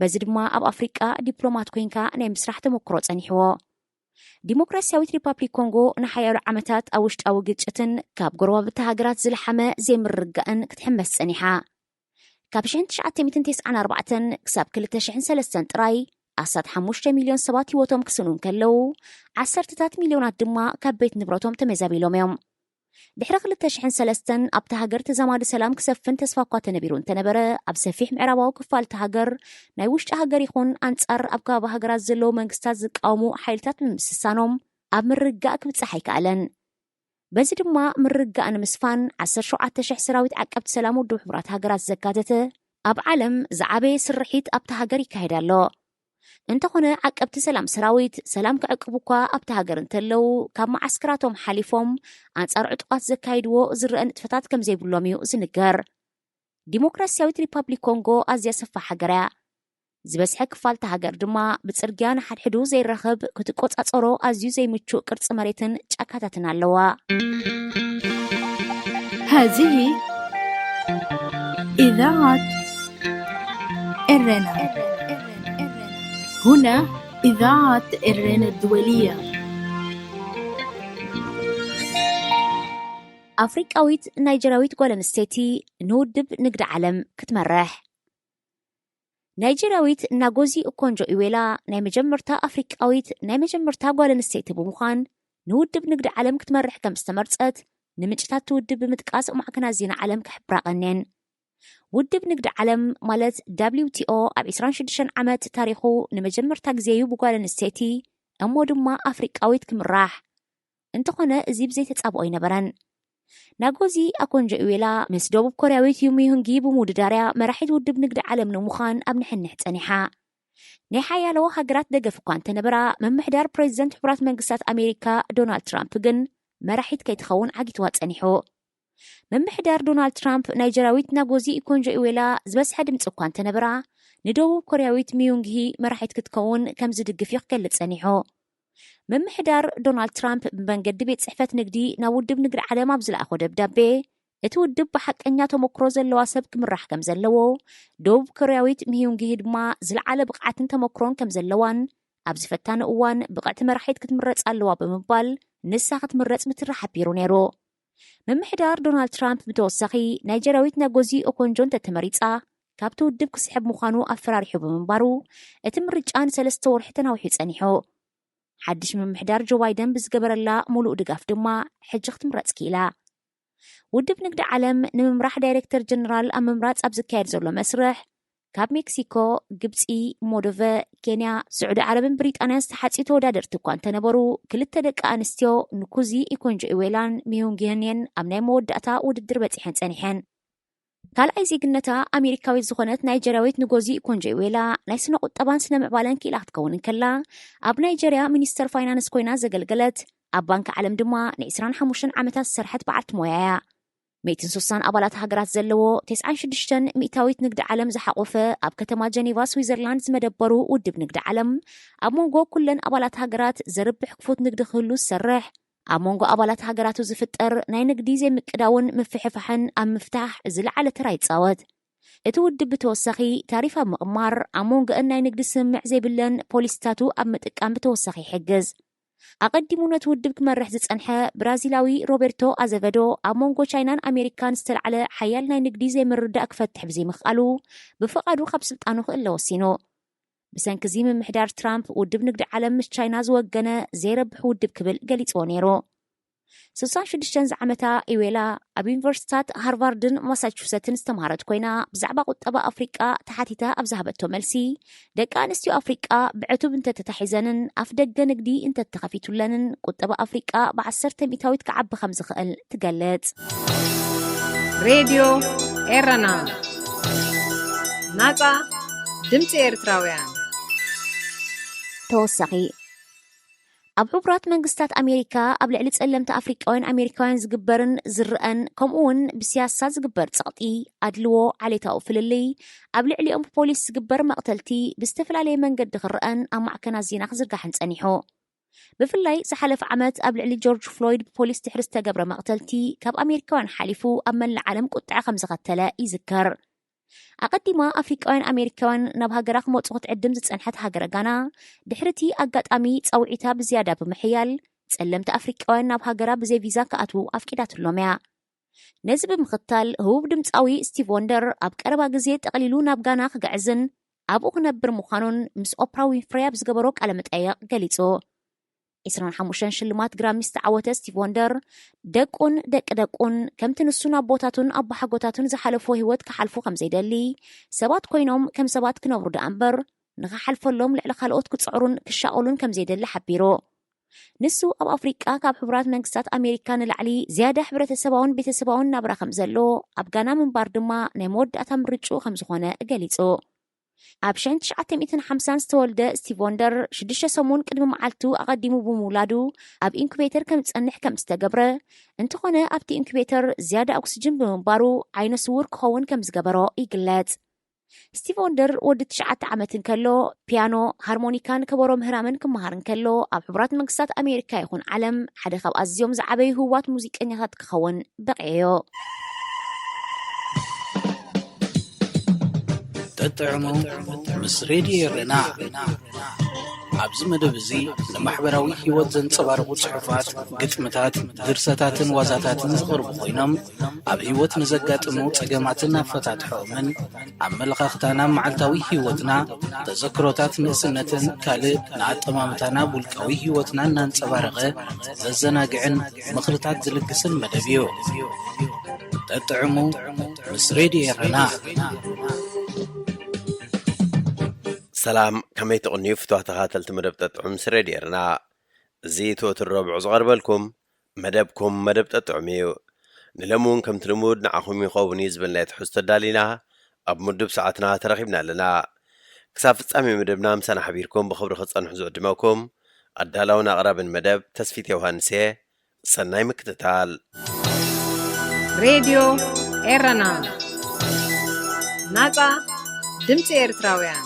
በዚ ድማ ኣብ ኣፍሪቃ ዲፕሎማት ኮይንካ ናይ ምስራሕ ተመክሮ ጸኒሕዎ ዲሞክራሲያዊት ሪፐብሊክ ኮንጎ ንሓያሉ ዓመታት ኣብ ውሽጣዊ ግጭትን ካብ ጎረባብቲ ሃገራት ዝለሓመ ዘይምርግጋእን ክትሕመስ ጸኒሓ ካብ 1994 ክሳብ 2003 ጥራይ 15 ሚልዮን ሰባት ህይወቶም ክስኑ እንከለዉ 10 ሚልዮናት ድማ ካብ ቤት ንብረቶም ተመዛቢሎም እዮም ድሕሪ 2003 ኣብቲ ሃገር ተዛማዲ ሰላም ክሰፍን ተስፋ እኳ ተነቢሩ እንተነበረ ኣብ ሰፊሕ ምዕራባዊ ክፋልቲ ሃገር ናይ ውሽጢ ሃገር ይኹን ኣንጻር ኣብ ከባቢ ሃገራት ዘለዉ መንግስታት ዝቃወሙ ሓይልታት ብምስሳኖም ኣብ ምርጋእ ክብፅሕ ኣይከኣለን በዚ ድማ ምርጋእ ንምስፋን 17,000 ሰራዊት ዓቀብቲ ሰላም ውድብ ሕብራት ሃገራት ዘካተተ ኣብ ዓለም ዝዓበየ ስርሒት ኣብቲ ሃገር ይካየድ ኣሎ እንተኾነ ዓቀብቲ ሰላም ሰራዊት ሰላም ክዕቅቡ እኳ ኣብቲ ሃገር እንተለዉ ካብ ማዓስከራቶም ሓሊፎም ኣንጻር ዕጡቓት ዘካይድዎ ዝርአ ንጥፈታት ከም ዘይብሎም እዩ ዝንገር ዲሞክራሲያዊት ሪፐብሊክ ኮንጎ ኣዝያ ሰፋሕ ሃገር እያ ዝበስሐ ክፋልቲ ሃገር ድማ ብጽርግያ ንሓድሕዱ ዘይረኸብ ክትቆጻጸሮ ኣዝዩ ዘይምቹእ ቅርፂ መሬትን ጫካታትን ኣለዋ هذه إذاعة إرنا هنا إذاعة إرنا الدولية ኣፍሪቃዊት ናይጀራዊት ጓል ኣንስተይቲ ንውድብ ንግዲ ዓለም ክትመርሕ። ናይጀራዊት ናጎዚ ኦኮንጆ ኢዌላ ናይ መጀመርታ ኣፍሪቃዊት ናይ መጀመርታ ጓል ኣንስተይቲ ብምዃን ንውድብ ንግዲ ዓለም ክትመርሕ ከም ዝተመርፀት ንምንጭታት ውድብ ብምጥቃስ ማዕከና ዜና ዓለም ክሕብራቐነን። ውድብ ንግዲ ዓለም ማለት WTO ኣብ 26 ዓመት ታሪኹ ንመጀመርታ ግዜዩ ብጓል ኣንስተይቲ እሞ ድማ ኣፍሪቃዊት ክምራሕ እንተኾነ እዚ ብዘይተጻብኦ ይነበረን። ናጎዚ ኦኮንጆ ኢዌላ ምስ ደቡብ ኮርያዊት ዩሚ ሁንጊ ብምውድዳርያ መራሒት ውድብ ንግዲ ዓለም ንምዃን ኣብ ንሕንሕ ጸኒሓ። ናይ ሓያሎ ሃገራት ደገፍ እኳ እንተነበራ መምሕዳር ፕሬዚደንት ሕቡራት መንግስታት ኣሜሪካ ዶናልድ ትራምፕ ግን መራሒት ከይትኸውን ዓጊትዋ ጸኒሑ። መምሕዳር ዶናልድ ትራምፕ ናይጀራዊት ናጎዚ ኦኮንጆ ኢዌላ ዝበስሐ ድምፂ እኳ እንተነበራ ንደቡብ ኮርያዊት ሚዩንግሂ መራሒት ክትከውን ከም ዝድግፍ ክገልጽ ጸኒሑ። መምሕዳር ዶናልድ ትራምፕ ብመንገዲ ቤት ጽሕፈት ንግዲ ናብ ውድብ ንግዲ ዓለም ኣብ ዝለኣኾ ደብዳቤ እቲ ውድብ ብሓቀኛ ተመክሮ ዘለዋ ሰብ ክምራሕ ከም ዘለዎ፣ ደቡብ ኮርያዊት ሚዩንግሂ ድማ ዝለዓለ ብቕዓትን ተመክሮን ከም ዘለዋን ኣብ ዝፈታኒ እዋን ብቕዕቲ መራሒት ክትምረጽ ኣለዋ ብምባል ንሳ ክትምረጽ ምትራ ሓቢሩ ነይሩ። መምሕዳር ዶናልድ ትራምፕ ብተወሳኺ ናይጀራዊት ናጎዚ ኦኮንጆ እንተተመሪጻ ካብቲ ውድብ ክስሕብ ምዃኑ ኣፈራሪሑ ብምንባሩ እቲ ምርጫ ን3 ወርሒ ተናዊሑ ጸኒሑ። ሓድሽ መምሕዳር ጆ ባይደን ብዝገበረላ ሙሉእ ድጋፍ ድማ ሕጂ ክትምረጽ ኪኢላ። ውድብ ንግዲ ዓለም ንምምራሕ ዳይሬክተር ጀነራል ኣብ ምምራጽ ኣብ ዝካየድ ዘሎ መስርሕ ካብ ሜክሲኮ፣ ግብፂ፣ ሞዶቨ፣ ኬንያ፣ ስዑዲ ዓረብን ብሪጣንያን ዝተሓፂ ተወዳደርቲ እኳ እንተነበሩ ክልተ ደቂ ኣንስትዮ ንኩዚ ኦኮንጆ ኢዌላን ሚዩንግሂን ኣብ ናይ መወዳእታ ውድድር በፂሐን ጸኒሐን። ካልኣይ ዜግነታ ኣሜሪካዊት ዝኾነት ናይጀራዊት ንጎዚ ኦኮንጆ ኢዌላ ናይ ስነ ቁጠባን ስነ ምዕባለን ኪኢላ ክትከውን እንከላ ኣብ ናይጀርያ ሚኒስተር ፋይናንስ ኮይና ዘገልገለት ኣብ ባንኪ ዓለም ድማ ን25 ዓመታት ዝሰርሐት በዓልቲ ሞያ እያ። 160 ኣባላት ሃገራት ዘለዎ 96 ሚእታዊት ንግዲ ዓለም ዝሓቆፈ ኣብ ከተማ ጀኔቫ ስዊዘርላንድ ዝመደበሩ ውድብ ንግዲ ዓለም ኣብ መንጎ ኩለን ኣባላት ሃገራት ዘርብሕ ክፉት ንግዲ ክህሉ ዝሰርሕ ኣብ መንጎ ኣባላት ሃገራቱ ዝፍጠር ናይ ንግዲ ዘይምቅዳውን ምፍሕፋሕን ኣብ ምፍታሕ ዝለዓለ ተራ ይጻወት። እቲ ውድብ ብተወሳኺ ታሪፍ ኣብ ምቕማር ኣብ መንጎአን ናይ ንግዲ ስምምዕ ዘይብለን ፖሊሲታቱ ኣብ ምጥቃም ብተወሳኺ ይሕግዝ። ኣቐዲሙ ነቲ ውድብ ክመርሕ ዝጸንሐ ብራዚላዊ ሮቤርቶ ኣዘቨዶ ኣብ መንጎ ቻይናን ኣሜሪካን ዝተለዓለ ሓያል ናይ ንግዲ ዘይምርዳእ ክፈትሕ ብዘይምኽኣሉ ብፍቓዱ ካብ ስልጣኑ ክእለ ወሲኑ። ብሰንኪ እዚ ምምሕዳር ትራምፕ ውድብ ንግዲ ዓለም ምስ ቻይና ዝወገነ ዘይረብሕ ውድብ ክብል ገሊጽዎ ነይሩ። 66 ዝዓመታ ኢዌላ ኣብ ዩኒቨርሲታት ሃርቫርድን ማሳቹሴትን ዝተምሃረት ኮይና ብዛዕባ ቁጠባ ኣፍሪቃ ተሓቲታ ኣብ ዝሃበቶ መልሲ ደቂ ኣንስትዮ ኣፍሪቃ ብዕቱብ እንተተታሒዘንን ኣፍ ደገ ንግዲ እንተተኸፊቱለንን ቁጠባ ኣፍሪቃ ብ10 ሚእታዊት ክዓቢ ከም ዝኽእል ትገልጽ። ሬድዮ ኤረና ናጻ ድምፂ ኤርትራውያን ተወሳኺ ኣብ ሕቡራት መንግስታት ኣሜሪካ ኣብ ልዕሊ ጸለምቲ ኣፍሪቃውያን ኣሜሪካውያን ዝግበርን ዝርአን ከምኡውን ብስያሳ ዝግበር ጸቕጢ ኣድልዎ ዓሌታዊ ፍልልይ ኣብ ልዕሊኦም ፖሊስ ዝግበር መቕተልቲ ብዝተፈላለየ መንገዲ ክርአን ኣብ ማዕከናት ዜና ክዝርጋሕን ጸኒሑ። ብፍላይ ዝሓለፈ ዓመት ኣብ ልዕሊ ጆርጅ ፍሎይድ ብፖሊስ ድሕሪ ዝተገብረ መቕተልቲ ካብ ኣሜሪካውያን ሓሊፉ ኣብ መላእ ዓለም ቁጥዐ ከም ዝኸተለ ይዝከር። ኣቐዲማ ኣፍሪቃውያን ኣሜሪካውያን ናብ ሃገራ ክመፁ ክትዕድም ዝጸንሐት ሃገረ ጋና ድሕርቲ ኣጋጣሚ ጸውዒታ ብዝያዳ ብምሕያል ጸለምቲ ኣፍሪቃውያን ናብ ሃገራ ብዘይ ቪዛ ክኣትዉ ኣፍቂዳትሎም እያ። ነዚ ብምኽታል ህቡብ ድምፃዊ ስቲቭ ወንደር ኣብ ቀረባ ግዜ ጠቕሊሉ ናብ ጋና ክገዕዝን ኣብኡ ክነብር ምዃኑን ምስ ኦፕራ ዊንፍሬ ኣብ ዝገበሮ ቃለ መጠይቕ ገሊጹ። 25 ሽልማት ግራሚ ዝተዓወተ ስቲቭ ወንደር ደቁን ደቂ ደቁን ከምቲ ንሱን ኣቦታቱን ኣቦሓጎታቱን ዝሓለፎ ህይወት ክሓልፉ ከም ዘይደሊ ሰባት ኮይኖም ከም ሰባት ክነብሩ ዳ እምበር ንኽሓልፈሎም ልዕሊ ካልኦት ክፅዕሩን ክሻቀሉን ከም ዘይደሊ ሓቢሩ። ንሱ ኣብ ኣፍሪቃ ካብ ሕቡራት መንግስታት ኣሜሪካ ንላዕሊ ዝያዳ ሕብረተሰባውን ቤተሰባውን ናብራ ከም ዘሎ ኣብ ጋና ምንባር ድማ ናይ መወዳእታ ምርጩ ከም ዝኾነ ገሊጹ። ኣብ 1950 ዝተወልደ ስቲቭ ወንደር 6 ሰሙን ቅድሚ መዓልቱ ኣቐዲሙ ብምውላዱ ኣብ ኢንኩቤተር ከም ዝጸንሕ ከም ዝተገብረ እንተኾነ ኣብቲ ኢንኩቤተር ዝያዳ ኦክሲጅን ብምንባሩ ዓይነ ስውር ክኸውን ከም ዝገበሮ ይግለጽ። ስቲቭ ወንደር ወዲ 9 ዓመት እንከሎ ፒያኖ፣ ሃርሞኒካን ከበሮ ምህራምን ክመሃር እንከሎ ኣብ ሕቡራት መንግስታት ኣሜሪካ ይኹን ዓለም ሓደ ካብ ኣዝዮም ዝዓበዩ ህዋት ሙዚቀኛታት ክኸውን በቂዮ። تطعموا مس راديو رنا ኣብዚ መደብ እዚ ንማሕበራዊ ህይወት ዘንጸባርቑ ጽሑፋት፣ ግጥምታት፣ ድርሰታትን ዋዛታትን ዝቐርቡ ኮይኖም ኣብ ህይወት ንዘጋጥሙ ጸገማትን ኣፈታትሖምን ኣመለኻኽታና መዓልታዊ ህይወትና ተዘክሮታት ንእስነትን ካልእ ንኣጠማምታና ውልቃዊ ህይወትና እናንጸባረቐ ዘዘናግዕን ምኽርታት ዝልግስን መደብ እዩ። ተጥዕሙ ምስ ሬድዮ ኤረና። ሰላም ከመይ ትቕንዩ ፍትዋት ተኸታተልቲ መደብ ጠጥዑም ምስ ሬድዮ ኤረና። እዚ ትወትር ረብዑ ዝቐርበልኩም መደብኩም መደብ ጠጥዑም እዩ። ንለሙን ከምቲ ልሙድ ንዓኹም ይኸውን እዩ ዝብልና ትሕዝቶ ኣዳሊና ኣብ ምድብ ሰዓትና ተረኺብና ኣለና። ክሳብ ፍጻሜ መደብና ምሳና ሓቢርኩም ብኽብሪ ክጸንሑ ዝዕድመኩም ኣዳላውን ኣቕራብን መደብ ተስፊት ዮሃንስ እየ። ሰናይ ምክትታል። ሬድዮ ኤረና ናጻ ድምፂ ኤርትራውያን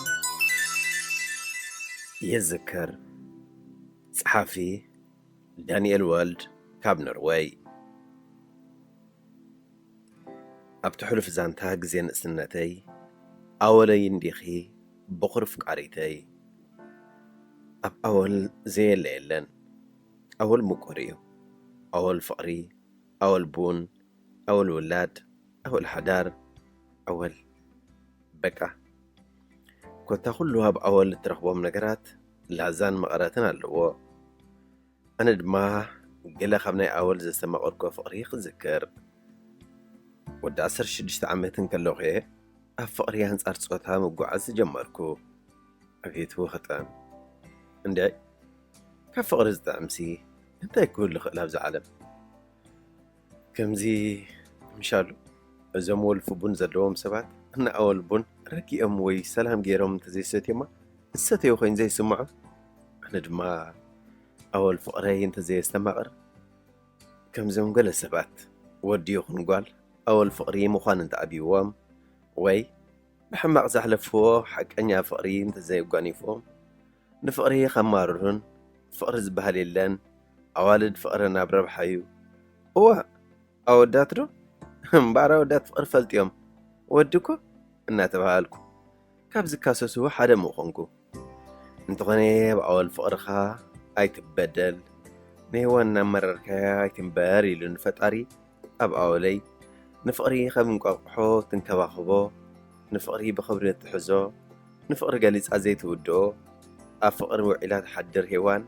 ይዝክር። ጸሓፊ ዳንኤል ወልድ ካብ ኖርዌይ። ኣብቲ ሕሉፍ ዛንታ ግዜ ንእስነተይ ኣወለይ እንዲኺ ብኹር ፍቃሪተይ ኣብ ኣወል ዘየለ የለን። ኣወል ምቁር እዩ። ኣወል ፍቕሪ፣ ኣወል ቡን፣ ኣወል ውላድ፣ ኣወል ሓዳር፣ ኣወል በቃ ኮታ ኩሉ ኣብ ኣወል እትረኽቦም ነገራት ላዛን መቐረትን ኣለዎ። ኣነ ድማ ገለ ካብ ናይ ኣወል ዘስተማቐርኮ ፍቕሪ ክዝክር። ወዲ 16 ዓመትን ከለኹ እየ ኣብ ፍቕሪ ኣንጻር ጾታ ምጓዓዝ ጀመርኩ። ኣቤቱ ኸጠን እንዴ ካብ ፍቕሪ ዝጠዕምሲ እንታይ ክህሉ ክእል ኣብዚ ዓለም? ከምዚ ምሻሉ እዞም ወልፊ ቡን ዘለዎም ሰባት ንኣወል ቡን ረኪኦም ወይ ሰላም ገይሮም እንተዘይሰትዮማ እሰተዮ ኮይን ዘይስምዖ። ኣነ ድማ ኣወል ፍቕረይ እንተዘየስተማቕር ከምዞም ገለ ሰባት ወዲ ይኹን ጓል ኣወል ፍቕሪ ምዃን እንተዓብይዎም ወይ ብሕማቕ ዘሕለፍዎ ሓቀኛ ፍቕሪ እንተዘየጓኒፎም ንፍቕሪ ከማርሩን ፍቕሪ ዝበሃል የለን ኣዋልድ ፍቕሪ ናብ ረብሓ እዩ። እዋ ኣወዳት ዶ እምበኣር ኣወዳት ፍቕሪ ፈልጥዮም ወድኮ እናተባሃልኩ ካብ ዝካሰሱ ሓደ ምኾንኩ። እንተኾነ ብኣወል ፍቕርኻ ኣይትበደል ንህዋን እናመረርካያ ኣይትንበር ኢሉ ንፈጣሪ ኣብ ኣወለይ ንፍቕሪ ከም እንቋቑሖ ትንከባኽቦ፣ ንፍቕሪ ብኽብሪ እትሕዞ፣ ንፍቕሪ ገሊጻ ዘይትውድኦ፣ ኣብ ፍቕሪ ውዒላ ትሓድር ሄዋን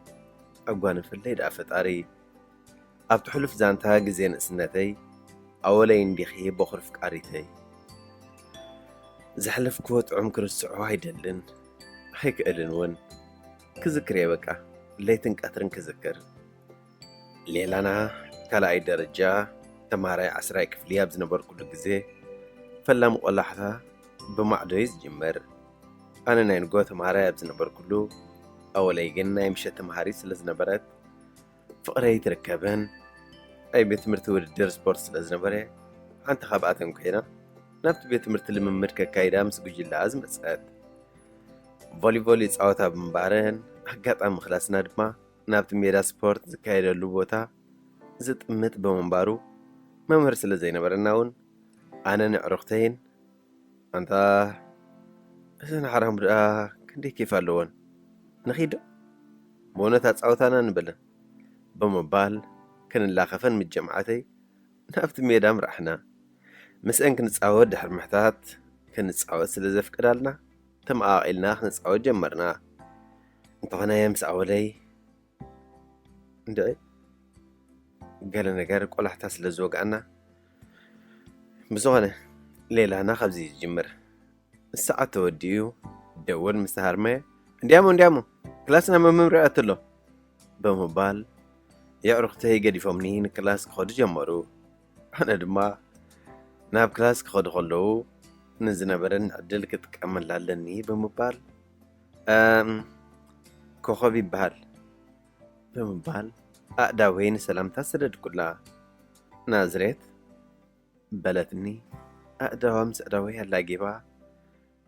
ኣጓንፍለይ ደኣ ፈጣሪ። ኣብቲ ሕሉፍ ዛንታ ግዜ ንእስነተይ ኣወለይ እንዲኺ በኹር ፍቃሪተይ ዘሕለፍክዎ ጥዑም ክርስዕዎ ኣይደልን ኣይክእልን እውን ክዝክር እየ በቃ ለይትን ቀትርን ክዝክር። ሌላና ካልኣይ ደረጃ ተምሃራይ 10ይ ክፍሊ ኣብ ዝነበርኩሉ ግዜ ፈላሚ ቆላሕታ ብማዕዶይ ዝጅመር። ኣነ ናይ ንጎ ተምሃራይ ኣብ ዝነበርኩሉ ኣወለይ ግን ናይ ምሸት ተምሃሪ ስለ ዝነበረት ፍቕረይ ትርከበን ናይ ቤት ትምህርቲ ውድድር ስፖርት ስለ ዝነበረ ሓንቲ ካብኣተን ኮይና ናብቲ ቤት ትምህርቲ ልምምድ ከካይዳ ምስ ጉጅላ ዝመፀት። ቮሊቦል ይፃወታ ብምንባረን ኣጋጣሚ ክላስና ድማ ናብቲ ሜዳ ስፖርት ዝካየደሉ ቦታ ዝጥምት ብምንባሩ መምህር ስለ ዘይነበረና እውን ኣነ ንዕሩኽተይን ኣንታ እዘን ሓራም ድኣ ክንደይ ኬፍ ኣለዎን ንኺዶ ብእውነት ኣፃወታና ንበለን ብምባል ክንላኸፈን ምጀምዓተይ ናብቲ ሜዳ ምራሕና። ምስአን ክንፃወት ድሕሪ ምሕታት ክንፃወት ስለ ዘፍቅዳልና ተመቓቒልና ክንፃወት ጀመርና። እንተኾነ ምስ ኣወለይ እንድዒ ገለ ነገር ቆላሕታ ስለ ዝወግኣና ብዝኾነ ሌላና ካብዚ ይጅምር። ሰዓት ተወዲኡ ደወል ምስ ተሃርመየ እንዲያሞ ክላስና መምህር ኣትሎ ብምባል የዕሩኽተይ ገዲፎምኒ ንክላስ ክኸዱ ጀመሩ። ኣነ ድማ ናብ ክላስ ክኸዱ ከለዉ ንዝነበረን ዕድል ክጥቀመላ ኣለኒ ብምባል ኮኸብ ይበሃል ብምባል ኣእዳወይ ንሰላምታ ሰደድኩላ። ናዝሬት በለትኒ ኣእዳዋ ምስ ኣእዳወይ ኣላጊባ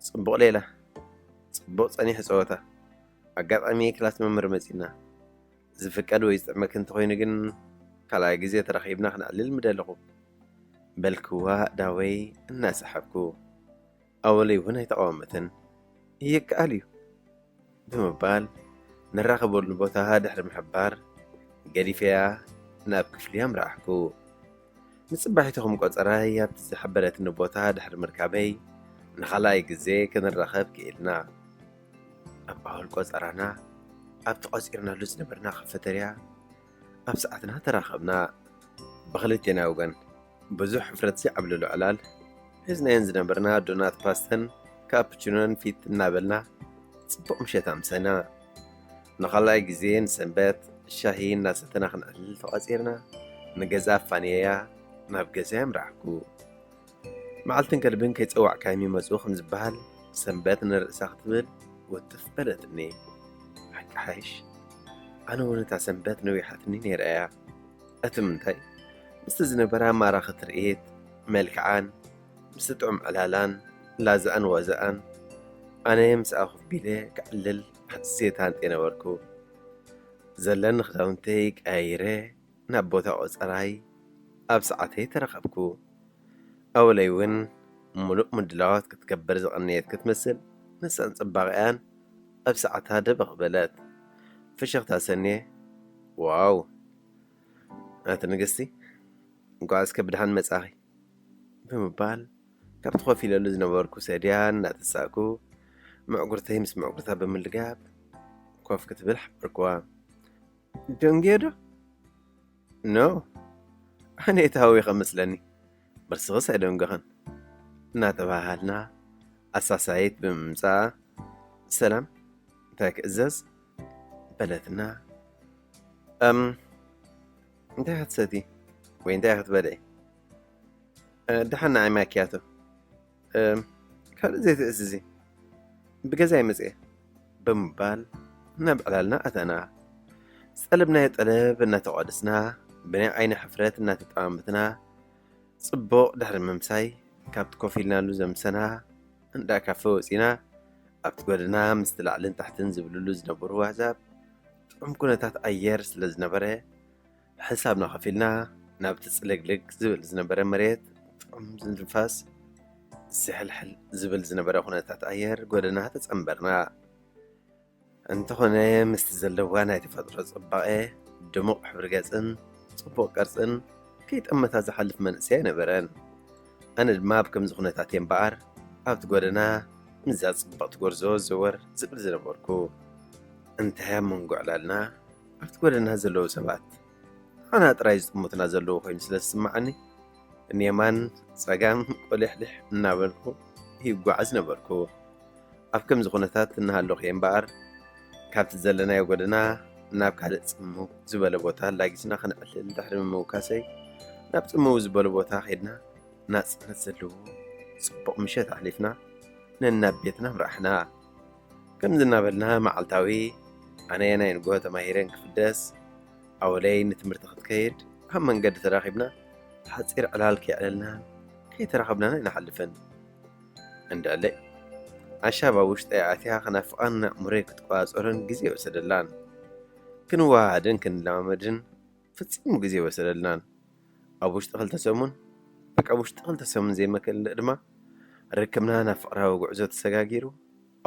ጽቡቕ ሌላ ጽቡቕ ጸኒሕ ጸወታ ኣጋጣሚ ክላስ መምህር መጺና ዝፍቀድ ወይ ዝጥዕመክ እንተኾይኑ ግን ካልኣይ ግዜ ተረኺብና ክንዕልል ምደለኹ በልክዋ ኣእዳወይ እናሰሓብኩ ኣወለይ እውን ኣይተቃወመትን ይከኣል እዩ ብምባል نراخبሉ ቦታ ድሕሪ ምሕባር ገዲፈያ ናብ ክፍልያ ምራሕኩ ንጽባሒትኹም ቆጸራይ ኣብቲ ዝሕበረትኒ ቦታ ድሕሪ ምርካበይ ንኻልኣይ ግዜ ክንራኸብ ክኢልና ኣብ ኣወል ቆጸራና ኣብቲ ቖጺርናሉ ዝነበርና ካፈተርያ ኣብ ሰዓትና ተራኸብና ብኽልቴና ወገን ብዙሕ ሕፍረት ዘይዓብልሉ ዕላል ሒዝናየን ዝነበርና ዶናት ፓስተን ካፕቹኖን ፊት እናበልና ጽቡቕ ምሸት ኣምሰና ንኻልኣይ ግዜ ንሰንበት ሻሂ እናሰተና ክንዕልል ተቐጺርና ንገዛ ፋንየያ ናብ ገዛያ ምራሕኩ መዓልትን ከልብን ከይጸዋዕካ የሚመጹ ከም ዝበሃል ሰንበት ንርእሳ ክትብል ወትፍ በለትኒ ሓቂ ሓይሽ ኣነ እውን እታ ሰንበት ነዊሓትኒ ነይረያ እቲ ምንታይ ምስቲ ዝነበራ ማራኺ ትርኢት መልክዓን ምስ ጥዑም ዕላላን ላዛኣን ወዛኣን ኣነ ምስኣ ኹፍ ቢለ ክዕልል ሓሴታንጤ ነበርኩ ዘለኒ ክዳውንተይ ቀያይረ ናብ ቦታ ቖጸራይ ኣብ ሰዓተይ ተረኸብኩ ኣወለይ እውን ሙሉእ ምድላዋት ክትገበር ዝቐነየት ክትመስል ንሳን ጽባቕያን ኣብ ሰዓታ ደበኽ በለት ፍሽኽታ ሰንየ ዋው ናቲ ንግስቲ እንኳዕስ ከብድሓን መጻኺ ብምባል ካብቲ ኾፍ ኢለሉ ዝነበርኩ ሰድያን እናተሳእኩ ምዕጉርተይ ምስ ምዕጉርታ ብምልጋብ ኮፍ ክትብል ሓበርክዋ ደንጌዶ ኖ ኣነ የታዊ ኸመስለኒ በርስኽስ ኣይደንገኸን እናተባሃልና ኣሳሳይት ብምምጻእ ሰላም እንታይ ክእዘዝ በለትና እንታይ ክትሰቲ ወይ እንታይ ክትበልዒ ድሓና ዓይ ማኪያቶ ካልእ ዘይትእዝዚ ብገዛይ መጽአ ብምባል ናብ ዕላልና ኣተና ዝጠለብናዮ ጠለብ እናተቋደስና ብናይ ዓይኒ ሕፍረት እናተጠማምትና ጽቡቕ ድሕሪ ምምሳይ ካብቲ ኮፍ ኢልናሉ ዘምሰና እንዳ ካፈ ወፂና ኣብቲ ጎደና ምስ ትላዕልን ታሕትን ዝብልሉ ዝነበሩ ኣሕዛብ ጥዑም ኩነታት ኣየር ስለ ዝነበረ ሕሳብና ኸፍ ኢልና ናብቲ ጽልግልግ ዝብል ዝነበረ መሬት ጥዑም ዝንፋስ ዝሕልሕል ዝብል ዝነበረ ኩነታት ኣየር ጎደና ተጸምበርና እንተኾነ ምስቲ ዘለዋ ናይ ተፈጥሮ ጽባቐ ድሙቕ ሕብሪ ገጽን ጽቡቕ ቅርጽን ከይጠመታ ዝሓልፍ መንእሰይ ነበረን ኣነ ድማ ኣብ ከምዚ ኩነታት እየ እምበኣር ኣብቲ ጎደና ምዛ ጽባቕቲ ጎርዞ ዝወር ዝብል ዝነበርኩ እንታይ ኣብ መንጎ ዕላልና ኣብቲ ጎደና ዘለዉ ሰባት ኣና ጥራይ ዝጥሙትና ዘለዉ ኮይኑ ስለ ዝስማዓኒ ንየማን ጸጋም ቆሊሕልሕ እናበልኩ ይጓዓዝ ነበርኩ ኣብ ከምዚ ኩነታት እናሃለኹ እየ እምበኣር ካብቲ ዘለናዮ ጎደና ናብ ካልእ ጽምው ዝበለ ቦታ ላጊስና ክንዕልል ድሕሪ ምምውካሰይ ናብ ጽምው ዝበለ ቦታ ኸይድና ናጽነት ዘለዎ ጽቡቕ ምሸት ኣሕሊፍና ነናብ ቤትና ምራሕና ከምዚ እናበልና መዓልታዊ ኣነየ ናይ ንግሆ ተማሂረን ክፍደስ ኣወለይ ንትምህርቲ ክትከይድ ኣብ መንገዲ ተራኺብና ሓፂር ዕላል ከይዕለልናን ከይተራኸብናና ይንሓልፍን እንዳለይ ዓሻብ ኣብ ውሽጠይ ኣትያ ኸናፍቓን ኣእሙሮይ ክትቋፀሮን ግዜ ወሰደላን ክንዋሃድን ክንለማመድን ፍጺሙ ግዜ ወሰደልናን ኣብ ውሽጢ ኽልተ ሰሙን በቃ ውሽጢ ኽልተ ሰሙን ዘይመክልእ ድማ ርክብና ናብ ፍቕራዊ ጉዕዞ ተሰጋጊሩ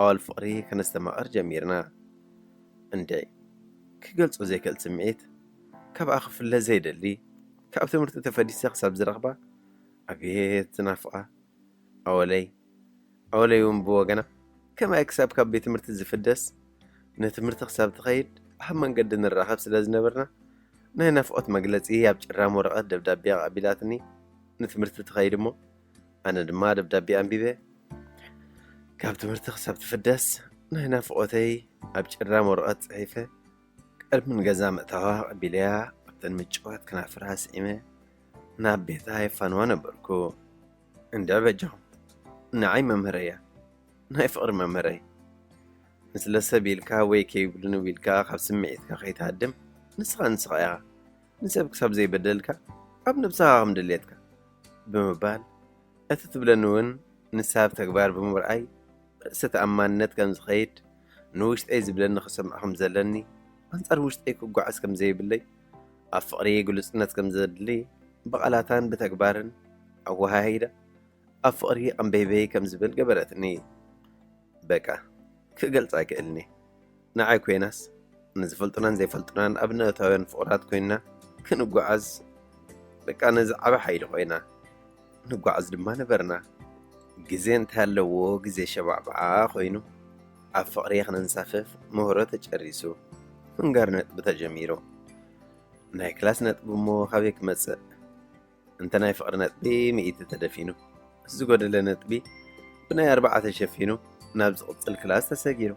ኣዋል ፍቕሪ ከነስተማቐር ጀሚርና እንደይ ክገልጾ ዘይክእል ስምዒት ካብኣ ክፍለ ዘይደሊ ካብ ትምህርቲ ተፈዲሰ ክሳብ ዝረኽባ ኣቤት ዝናፍቓ ኣወለይ እውን ብወገና ከማይ ክሳብ ካብ ቤት ትምህርቲ ዝፍደስ ንትምህርቲ ክሳብ ትኸይድ ኣብ መንገዲ ንራኸብ ስለ ዝነበርና ናይ ናፍቖት መግለጺ ኣብ ጭራም ወረቐት ደብዳቤ ቀቢላትኒ ንትምህርቲ ትኸይድ እሞ ኣነ ድማ ደብዳቤ ኣንቢበ ካብ ትምህርቲ ክሳብ ትፍደስ ናይ ናፍቖተይ ኣብ ጭራም ወረቐት ጽሒፈ ቀድምን ገዛ ምእታዋ ቀቢለያ ኣብተን ምጭዋት ክናፍራ ስዒመ ናብ ቤታ የፋንዋ ነበርኩ እንድዕ በጃኹም ንዓይ መምህረያ ናይ ፍቕሪ መምህረይ ንስለሰብ ኢልካ ወይ ከይብሉን ኢልካ ካብ ስምዒትካ ከይትሃድም ንስኻ ኢኻ ንሰብ ክሳብ ዘይበደልካ ኣብ ነብስኻ ከም ድሌትካ ብምባል እቲ ትብለኒ እውን ንሳብ ተግባር ብምርኣይ ርእሰ ተኣማንነት ከም ዝኸይድ ንውሽጠይ ዝብለኒ ክሰምዕ ከም ዘለኒ ኣንጻር ውሽጠይ ክጓዓዝ ከም ዘይብለይ ኣብ ፍቕሪ ግሉጽነት ከም ዘድሊ ብቓላታን ብተግባርን ኣወሃሂዳ ኣብ ፍቕሪ ቀንበይበይ ከም ዝብል ገበረትኒ በቃ ክገልጻ ይክእልኒ ንዓይ ኮይናስ نزفلطنا زيفلطنا أبناء تاوين فقرات كوينا كنقعز بقى نزعب حيل خوينا نقعز لما نبرنا جزين تهلو جزي شبع خوينو عفقري خنا نسافف مهرة تجريسو نقارنت بتجميرو ناي كلاس نطب مو خبيك مسء انت ناي فقر نطبي مئة تدفينو الزقود اللي نطبي بناي 4 تشفينو نابز قص الكلاس تساقيرو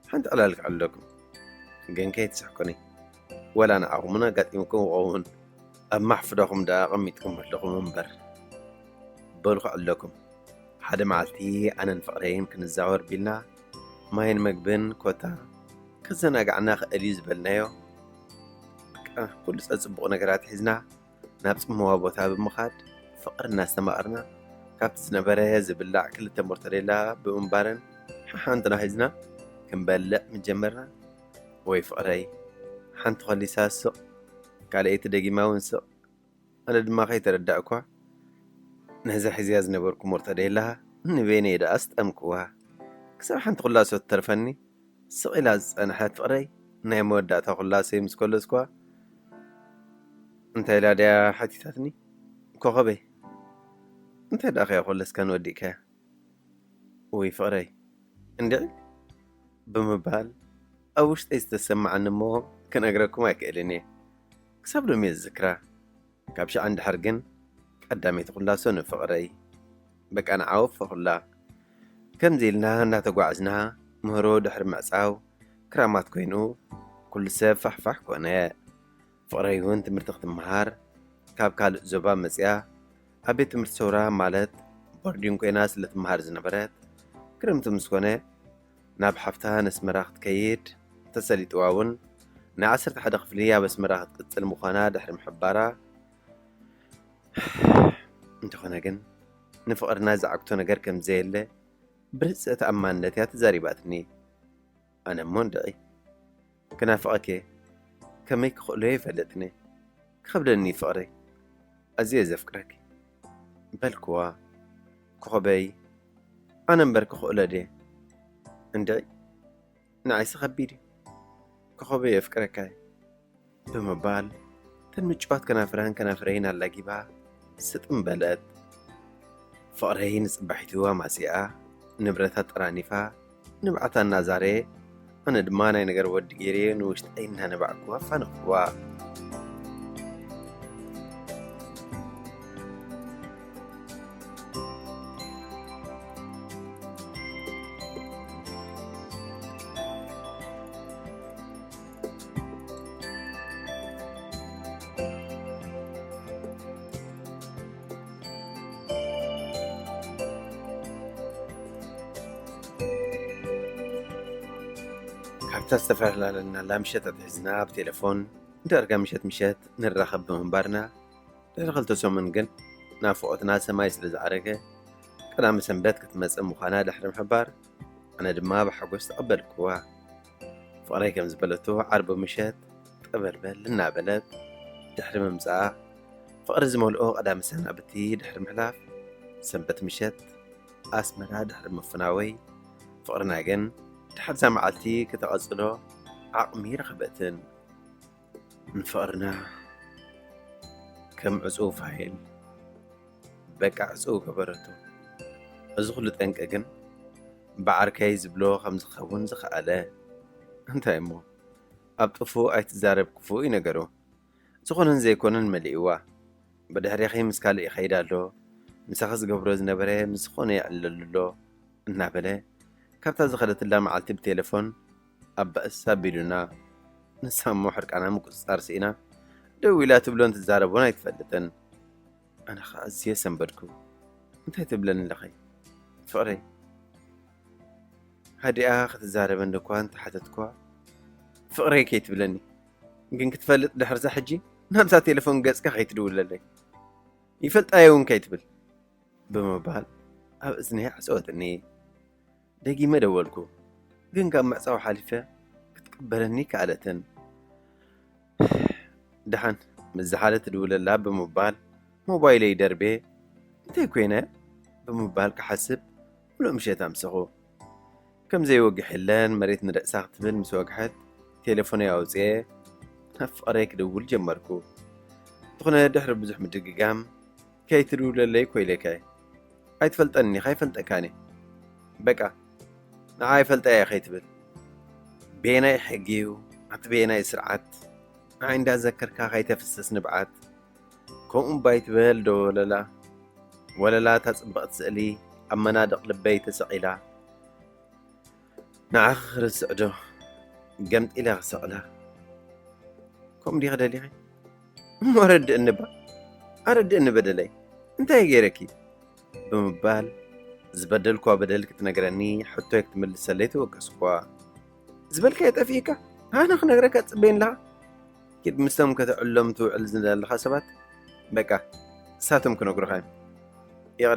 حنت علالك علوكم جن كي تسحكوني ولا أنا أغمنا قاتيمكم وغون أما حفظكم دا غميتكم لكم منبر بلغ علوكم حدا معلتي أنا نفقرين كنزاور بيلنا ما ينمقبن كوتا كزنا قعنا خاليز بلنايو كل سأصبغ نقرات حزنا نابس موابوتها بمخاد فقرنا استمقرنا كابت زنبره زبلاع كل تمورتريلا بمنبارن حانتنا حزنا كنبلق من جمرنا وي فقري حانت خلي ساسو قال ايه تدقي ما ونسو أنا دماغي تردعكوا نهزا حزياز نبوركم مرتريلا نبيني دا أستأمكوا كسر حانت خلاسو الترفني سويلاز أنا حات فقري نايم ودعتا خلاسي مسكولسكوا انت إلا ديا حاتيتاتني كوخبي انت داخي خلس كان وديكا وي فقري اندعي بمبال أوش تستسمع عن مو كان أقرأكم أكيليني كسب له ميز ذكرى كابش عند حرقن قدامي تقول لا سنة فقري بك أنا عوف فقول لا كم زيلنا نا تقوعزنا مهرو دحر معساو كرامات كوينو كل سيب فحفح كونا فقري هون تمر تخدم مهار كاب كال زبا مسيا أبي تمر سورا مالت بردين كويناس اللي تمهار زنبرات كرم تمسكونا ناب حفتها نسمراخت كيد تسالي تواون نعسرت حدا خفلية بس مراخت قتل مخانا دحر محبارة انت خناقن نفقرنا زعقتو نقر كم زيلة برزة أمان لتيا تزاريباتني أنا موندعي كنا فقكي كميك خلوه فلتني خبرني فقري أزيز أفكرك بالكوا كوخبي أنا مبارك خقولة دي اندعي نعيس خبيري كخبي أفكرك بمبال تنمجبات كنافرين على جيبها ستم بلد فقرين صبحتوها مسيئة نبرتها ترانيفها نبعتها النازاري أنا دمانا نقر ودقيرين واشتقينها نبعكوها فنقوا تستفعل لنا لا مشت تحزنا بتليفون درجة مشت نرخب بمنبرنا دخلت سومن قل نافوقتنا سماي سلز عرقة كلام سنبت كتمس مخانا دحر محبار أنا دما بحقوس تقبل كوا فقريكم زبلتو عرب مشت تقبل بل لنا بلد دحر ممزعة فقر زمولقو قدام سنة بتي دحر محلاف سنبت مشت أسمرها دحر مفناوي فقرنا قن تحت سمعتي كتأصله عقمي رغبة نفقرنا كم عزوف هايل بك عزوف برتو أزغلت أنكجن بعركي زبلو خمس خون زخاله أنت يمو أبطفو أيتزارب كفو ينقرو زخونن زي كونن مليوا بدهر يخي مسكالي خيدالو مسخص قبروز نبره مسخوني يعللو النابله كابتا زخلت الله معلتي بتليفون أبا السابيلونا نسامو حرك أنا مكسار سينا دوي لا تبلون تزاربونا يتفلتن أنا خازية سنبركو انت تبلن لخي فقري هادي آخذ تزاربن لكوان تحتتكوا فقري كي تبلني يمكن كتفلت لحرزة حجي نامسا تليفون قاسكا خي تدول للي يفلت آيون كي تبل بموبال أب إذني حسوتني دقي ما دولكو قن قام معصاو حالفة كتقبلني كعادة دحن مزحالة تدول الله بموبال موبايلي دربي انتي كوينة بموبال كحسب ولو مشيت أمسخو كم زي وقح اللان مريت نرأساق تبل مسوقحت تليفوني أوزيه نفقريك دول جمركو تخنا دحر بزح مدققام كي ترو للي كويلكاي هاي تفلتني خاي فلتكاني بقى نعاي فلتا يا خي تبل بيناي حقيو عت بيناي سرعات عند أذكرك خاي تفسس نبعات كون بايت بال دو ولا لا تصبق تسألي أما نادق لبي تسقيلا نعخر السعدو قمت إلى غسقلا كم دي غدا لي مرد النبا أرد النبا دلي انت يا غيركي بمبال زبدلكوا بدلك تنقرني حتى يكتمل سليت وقسكوا زبلك يتفيك أنا خنقرك تبين لها كيد مستم كتعلمتو علزن الخاسبات بقى ساتم كنقر خايم يا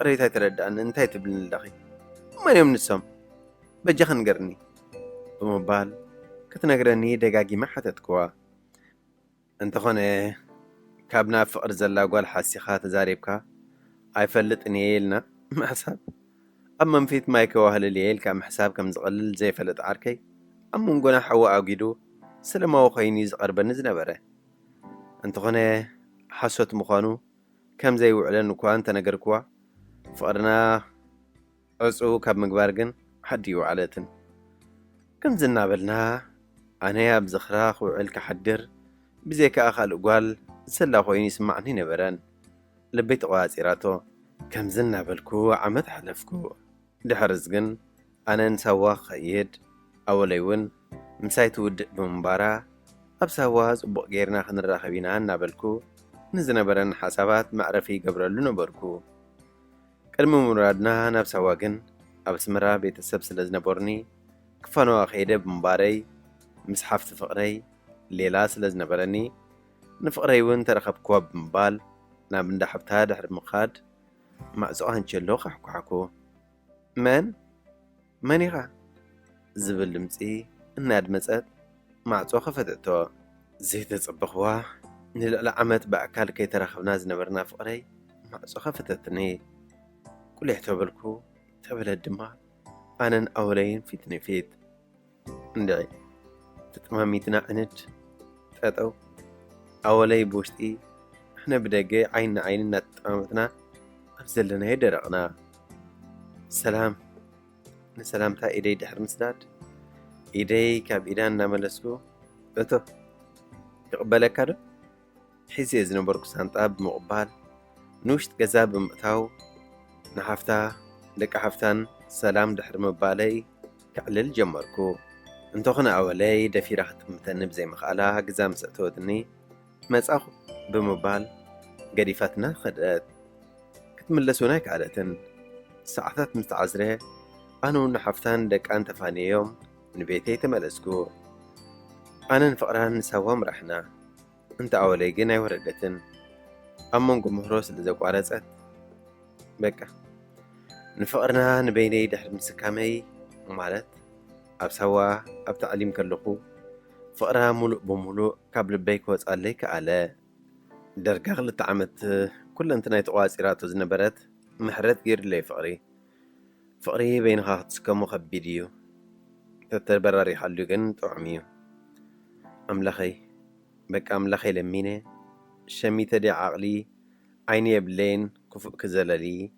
غريتا ترد أن انتهي تبلن اللخي ما يوم نسم بجا خنقرني بمبال كتنقرني دقاقي ما حتتكوا انت خونه كابنا فقر زلا قوال حاسيخات زاريبكا اي فلتني يلنا ما حساب اما مفيت مايكو واهل الليل كام حساب كم زغلل زي فلت عاركي اما نقونا حوا اوقيدو سلما وخيني زقرب نزنبره انت خونه حسوت مخانو كم زي وعلن وكوان تنقركوا فقرنا عصو كاب مقبارقن حد يوعلتن كم زنابلنا انا يا بزخراخ وعلك حدر بزيك أخال أقوال سلا خويني سمعني نبران لبيت قواسيراتو كم زلنا بالكو عمد حلفكو دحرزقن أنا نسوا خيد أوليون مسايت ود بمبارا أبساواز وبقيرنا خن الراخبين عنا بالكو نزنا بران حسابات معرفي قبرلو نبركو كلمة مرادنا نبساواقن أبسمرا بيت السبس لزنبورني كفانو أخيدة بمباري مسحفت فقري ليلا سلزنبرني نفقريون ترخب كواب مبال ناب ندحبتها دحر مخاد معزوهن شلوخ حكو منيغا زبل لمسي الناد مسات معزو خفتتو زيت تصبخوا نلقى عمت بأكال كي ترخبنا زنبرنا فقري معزو خفتتني كل يحتوبلكو تبل الدماء أنا أولين فيتني فيت ندعي تتماميتنا عنت فتو أولي بوشتي احنا بدقي عيننا تتمامتنا أبزلنا يدرقنا سلام نسلامتا إيدي دحر مسداد إيدي كاب إيدان ناملسكو أتو يقبلك هذا حيث يزنو بركو سانتا بمقبال نوشت قزاب بمقتاو نحفتا لك حفتان سلام دحر مبالي كعلل جمركو انتو خنا أولي دفي راح تمتنب زي مخالا قزام سأتودني مساخو بمبال قريفاتنا خدات كتملسوناك عادة ساعتات مستعزرة أنا ونحفتان دك أنت فاني يوم من بيتي تملسكو أنا نفقران نسوا مرحنا انت أولي قنا وردتن أما نقوم مهروس اللي زوق عرزت بكا نفقرنا نبيني دحر مسكامي ومالت أبسوا أبتعليم كاللقو فقرها ملوء بملوء كابل بيك واسأليك على درقاغ لتعمت كل انتنا يتقواسيراتو زنبرت محرت غير لي فقري بينها تسكمو خبيديو تتربراري حلو جن طعميو أملخي بك أملخي لميني شميت دي عقلي عيني يبلين كفؤ كزلالي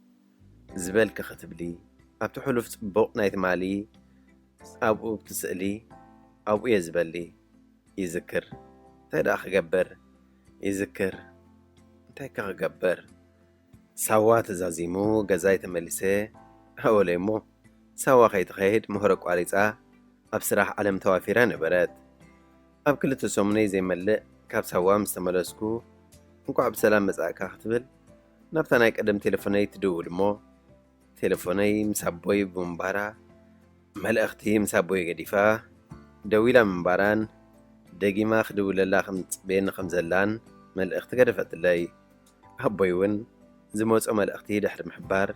زبال كختبلي أبتحلو في بوقنا يتمالي أبو بتسألي أبو يزبلي يذكر تايدا أخ جبر يذكر تايكا جبر سوا تزازيمو جزاي تملسي هوليمو سوا خيد مهرق واريسا أبسراح علم توافيران نبرات أب كل تسومني زي ملق كاب سوا مستملسكو نكو عب سلام مساكا ختبل نبتنا يقدم تلفوني تدول مو تلفوني مسابوي بمبارا ملأختي مسابوي قديفا دويلا من باران دقي ما خدو لله بين خمزلان ملأخت قرفت اللي هبويون زموت ملأختي دحر محبار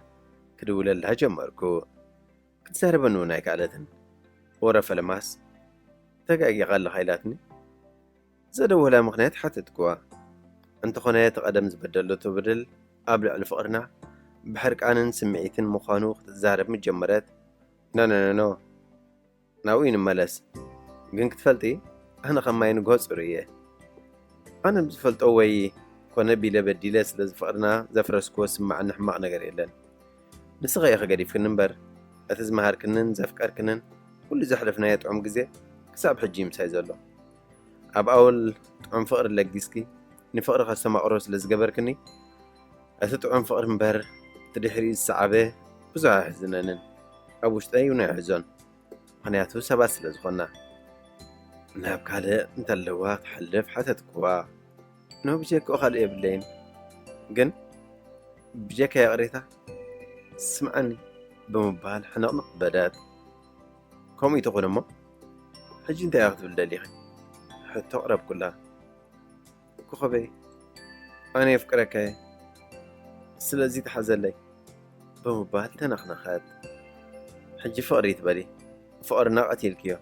كدو لله جمركو كتسهربا نونايك عادة ورفا لماس تقاقي غال خيلاتني زادو ولا مغنيات حتى تكوا انت خونيت قدم زبدلو تبدل قابل على فقرنا بحرك آنن سمعيتن مخانوخ تزهرب متجمرات نو ناوين ملس ግን ክትፈልጢ ኣነ ኸማይ ንጐፅር እየ ኣነ ብዝፈልጦ ወይ ኮነ ቢለ በዲለ ስለ ዝፍቕርና ዘፍረስክዎ ስማዕኒ ሕማቕ ነገር የለን ንስኸ ኢኸ ገዲፍክን እምበር እቲ ዝመሃርክንን ዘፍቀርክንን ኩሉ ዘሕለፍናዮ ጥዑም ግዜ ክሳብ ሕጂ ምሳይ ዘሎ ኣብ ኣወል ጥዑም ፍቕሪ ለጊስኪ ንፍቕሪ ከስተማቕሮ ስለ ዝገበርክኒ እቲ ጥዑም ፍቕሪ እምበር ትድሕሪ ዝሰዓበ ብዙሕ ኣሕዝነንን ኣብ ውሽጠይ እውን ኣይሕዞን ምኽንያቱ ሰባት ስለ ዝኾንና ናብ ካልእ እንተለዋ ክትሓልፍ ሓተትክዋ ኖ ብጀክኦ ካልእ የብለይን ግን ብጀካ የቕሬታ ስምዓኒ ብምባል ሕነቕንቕ በዳት ከምኡ ይትኹን እሞ ሕጂ እንታይ ኢኻ ክትብል ደሊኺ ሕቶ ቅረብ ኩላ ኮኸበይ ኣነ የፍቅረካ እየ ስለዚ ተሓዘለይ ብምባል ተነኽነኸት ሕጂ ፍቕሪ ትበሊ ፍቕርና ቀቲልክዮ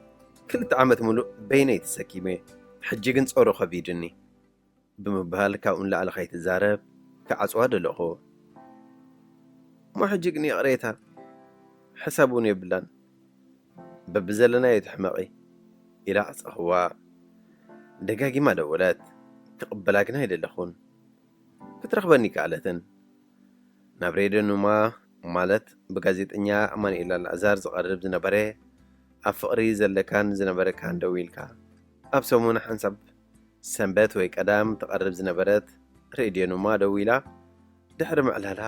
2 ዓመት ሙሉእ በይነይ ተሰኪመ ሕጂ ግን ጸሮ ኸቢድኒ ብምባል ካብኡ ንላዕሊ ከይትዛረብ ክዓጽዋ ደለኹ እሞ ሕጂ ግን የቕሬታ ሕሳብ እውን የብላን በብዘለናዮ ትሕመቒ ኢላ ኣፀኽዋ ደጋጊማ ደወለት ክቕበላ ግን ኣይደለኹን ክትረኽበኒ ከኣለትን ናብ ሬድዮ ኑማ ማለት ብጋዜጠኛ ኣማኒኤል ኣልዓዛር ዝቐርብ ዝነበረ ኣብ ፍቕሪ ዘለካን ዝነበረካን ደው ኢልካ ኣብ ሰሙን ሓንሳብ ሰንበት ወይ ቀዳም ተቐርብ ዝነበረት ሬድዮ ኑማ ደው ኢላ ድሕሪ ምዕላላ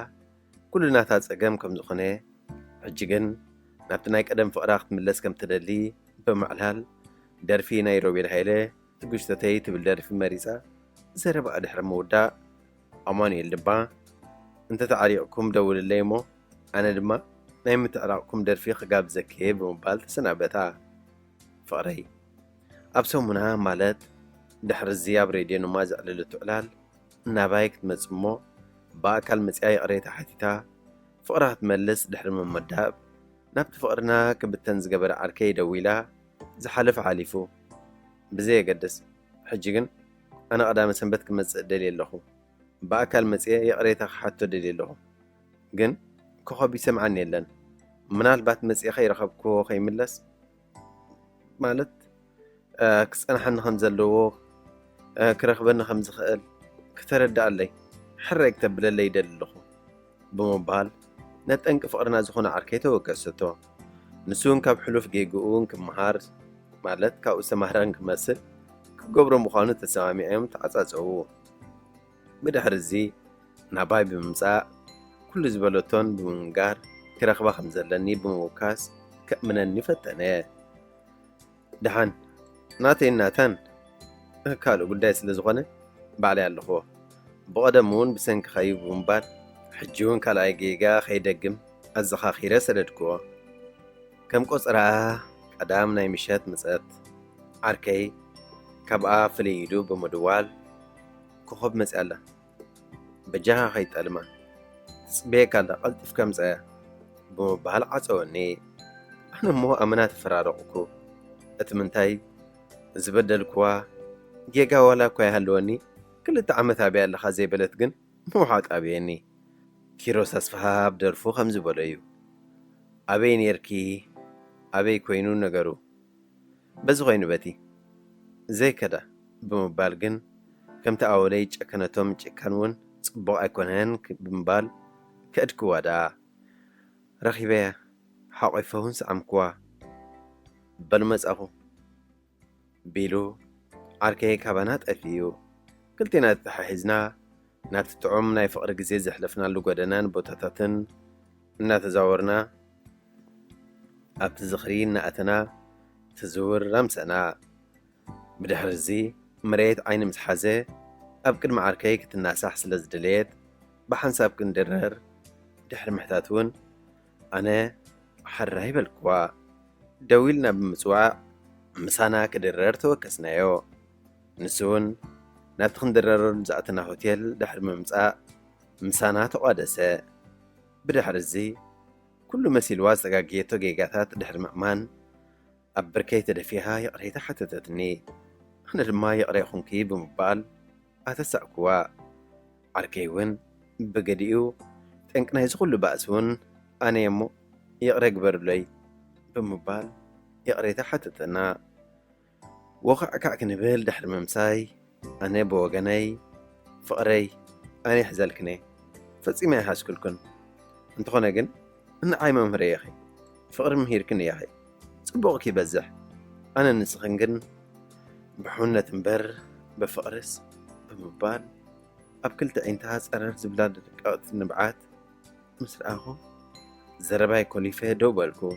ኩሉ ናታ ፀገም ከም ዝኾነ ሕጂ ግን ናብቲ ናይ ቀደም ፍቕራ ክትምለስ ከም ትደሊ ብምዕላል ደርፊ ናይ ሮቤል ሃይለ ትጉሽተተይ ትብል ደርፊ መሪፃ ዘረባኣ ድሕሪ ምውዳእ ኣማኒኤል ድማ እንተተዓሊቕኩም ደውልለይ እሞ ኣነ ድማ ናይ ምትዕራቕኩም ደርፊ ክጋብዘኪ ብምባል ተሰናበታ ፍቕረይ ኣብ ሰሙና ማለት ድሕሪ እዚ ኣብ ሬድዮ ኑማ ዘዕለለቱ ዕላል እናባይ ክትመጽእ እሞ ብኣካል መፅያ የቕሬታ ሓቲታ ፍቕራ ክትመልስ ድሕሪ ምምዳብ ናብቲ ፍቕርና ክብተን ዝገበረ ዓርከይ ደው ኢላ ዝሓለፈ ሓሊፉ ብዘየገድስ ሕጂ ግን ኣነ ቀዳመ ሰንበት ክመጽእ ደልየ ኣለኹ ብኣካል መፅየ የቕሬታ ክሓቶ ደልየ ኣለኹ ግን ኮኸብ ይሰምዓኒ የለን ምናልባት መፅየ ከይረኸብክዎ ከይምለስ ማለት ክፀንሐኒ ከም ዘለዎ ክረኽበኒ ከም ዝኽእል ክተረዳእለይ ሕረይ ክተብለለይ ይደሊ ኣለኹ ብምባል ነጠንቂ ፍቕርና ዝኾነ ዓርከይ ተወቀሰቶ ንሱን ካብ ሕሉፍ ጌግኡን ክመሃር ማለት ካብኡ ዝተማህረን ክመስል ክገብሮ ምዃኑ ተሰማሚዖም ተዓጻጸዉ ብድሕሪ እዚ ናባይ ብምምጻእ ኩሉ ዝበለቶን ብምንጋር ክረኽባ ከም ዘለኒ ብምውካስ ከእምነኒ ፈተነ ድሓን ናተይ እናተን ካልእ ጉዳይ ስለ ዝኾነ ባዕለይ ኣለኽዎ ብቐደም እውን ብሰንኪ ኸዩ ብምባል ሕጂ እውን ካልኣይ ጌጋ ከይደግም ኣዘኻኺረ ሰደድክዎ ከም ቆፅራ ቀዳም ናይ ምሸት ምፀት ዓርከይ ካብኣ ፍልይ ኢሉ ብምድዋል ኮኸብ መፅያ ኣላ በጃኻ ከይጠልማ ትፅበየካ ኣላ ቐልጢፍካ ምፀያ ብምባል ዓፀወኒ ኣነ እሞ ኣመና ተፈራረቕኩ እቲ ምንታይ ዝበደልክዋ ጌጋ ዋላ እኳ ይሃለወኒ 2 ዓመት ኣብያ ኣለኻ ዘይበለት ግን ምውሓጥ ኣብየኒ ኪሮስ ኣስፋሃ ብደርፉ ከም ዝበሎ እዩ ኣበይ ነርኪ ኣበይ ኮይኑ ነገሩ በዚ ኮይኑ በቲ ዘይከዳ ብምባል ግን ከምቲ ኣወለይ ጨከነቶም ጭካን እውን ጽቡቕ ኣይኮነን ብምባል ከእድክዋዳ ረኺበያ ሓቒፈውን ሰዓምክዋ በልመጻኹ ቢሉ ዓርከይ ካባና ጠፊዩ ክልቴና ተተሓሒዝና ናብቲ ጥዑም ናይ ፍቕሪ ግዜ ዘሕለፍናሉ ጎደናን ቦታታትን እናተዛወርና ኣብቲ ዝኽሪ እናኣተና ትዝውር ኣምሰና ብድሕሪ እዚ መሬት ዓይኒ ምስ ሓዘ ኣብ ቅድሚ ዓርከይ ክትናሳሕ ስለ ዝድለየት ብሓንሳብ ክንድረር ድሕሪ ምሕታት እውን ኣነ ሓራ ይበልክዋ ደው ኢልና ብምፅዋዕ ምሳና ክድረር ተወከስናዮ ንሱ እውን ናብቲ ክንድረረሉ ዝኣተና ሆቴል ድሕሪ ምምፃእ ምሳና ተቋደሰ ብድሕሪ እዚ ኩሉ መሲልዋ ዝተጋግየቶ ጌጋታት ድሕሪ ምእማን ኣብ ብርከይ ተደፊኻ የቕረይታ ሓተተትኒ ኣነ ድማ የቕረይኹንኪ ብምባል ኣተሳእክዋ ዓርከይ እውን ብገዲኡ ጠንቂ ናይ ዝኹሉ ባእሲ እውን ኣነ እሞ የቕረ ግበርለይ ብምባል የቕረይታ ሓተተና وقع كنبل دحر ممساي أنا بوغني فقري أنا حزلكني فصيمة هاشكلكن انت خونا جن أنا عايمة مهري يا أخي فقر مهيركن يا أخي صبوغك يبزح أنا نسخنجن بحونة تنبر بفقرس بمبال أبكلت عينتها سأرر زبلاد قوت النبعات مصر أخو زرباي كوليفة دوبالكو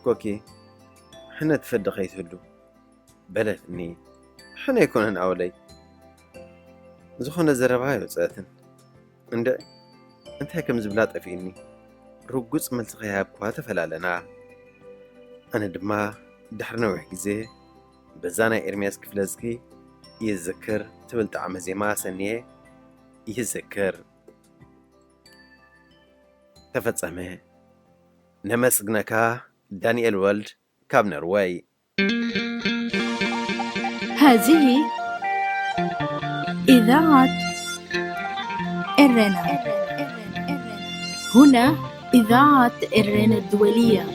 كوكي حنا تفدق يتهدو بلدني حنا يكونن أولي زخونا زرباي وصاتن انت هكم زبلاد أفيني رقص ملتقيها بكواتة فلالنا أنا دما دحرنا وحكزي بزانا إرمياس كفلزكي يذكر تبل طعم زيما سنيه يذكر تفتصمه نمسقناكا دانيال ولد كابنر واي هذه إذاعة إرنا. هنا إذاعة إرنا الدولية.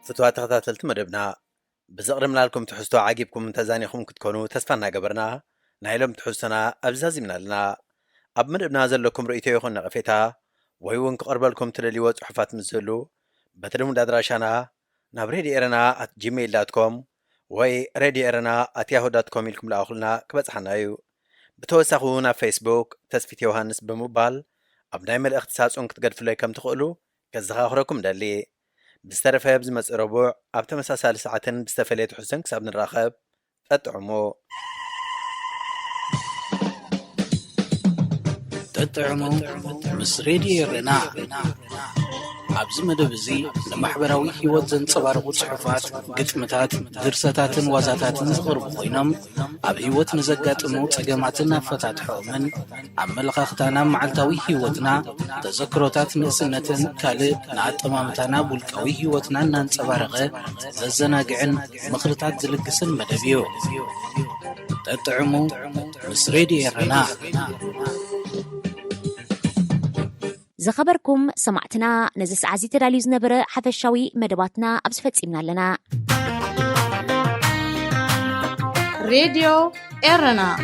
فتوات تغطاتلت مدبنا بزقرمنا لكم تحسوا عاقبكم من تزانيكم كتكونوا تسفنا قبرنا نايلم تحسنا أبزازمنا لنا أب مدبنا زلكم رؤيتي يخون نغفيتا ويوان قرب لكم تلالي وصحفات مزلو بتلمون دادراشانا نابريدي إرنا @gmail.com وي ريدي إرنا @yahoo.com لكم لأخلنا كبتحنا يو بتوسخونا فيسبوك تسفيت يوهانس بموبال أبنايم الاختصاص انك تقدفوا لي كم تقولوا كزخاخركم دالي بسترفه بزمس ربوع أبتا مساسال ساعتين بستفليت حسن كساب نراخب تطعمو مس راديو رنا عبز مدبزي لمحبراوي هيوت زنصبارقو صحفات قتمتات درستاتن وازاتاتن زغرب خوينم اب هيوت نزقاطمو صقماتنا فتاتحو من عملخختانا معلتاوي هيوتنا تذكروتات نسنتن كالي نعطمامتانا بولقاوي هيوتنا نانصبارقه ززناقعن مخرطات زلقسن مدبيو تطعمو مس راديو رنا زخبركم سمعتنا نزس عزيز تداليو زنبره حفشاوي مدباتنا أبس فتسيمنا لنا راديو إرنا.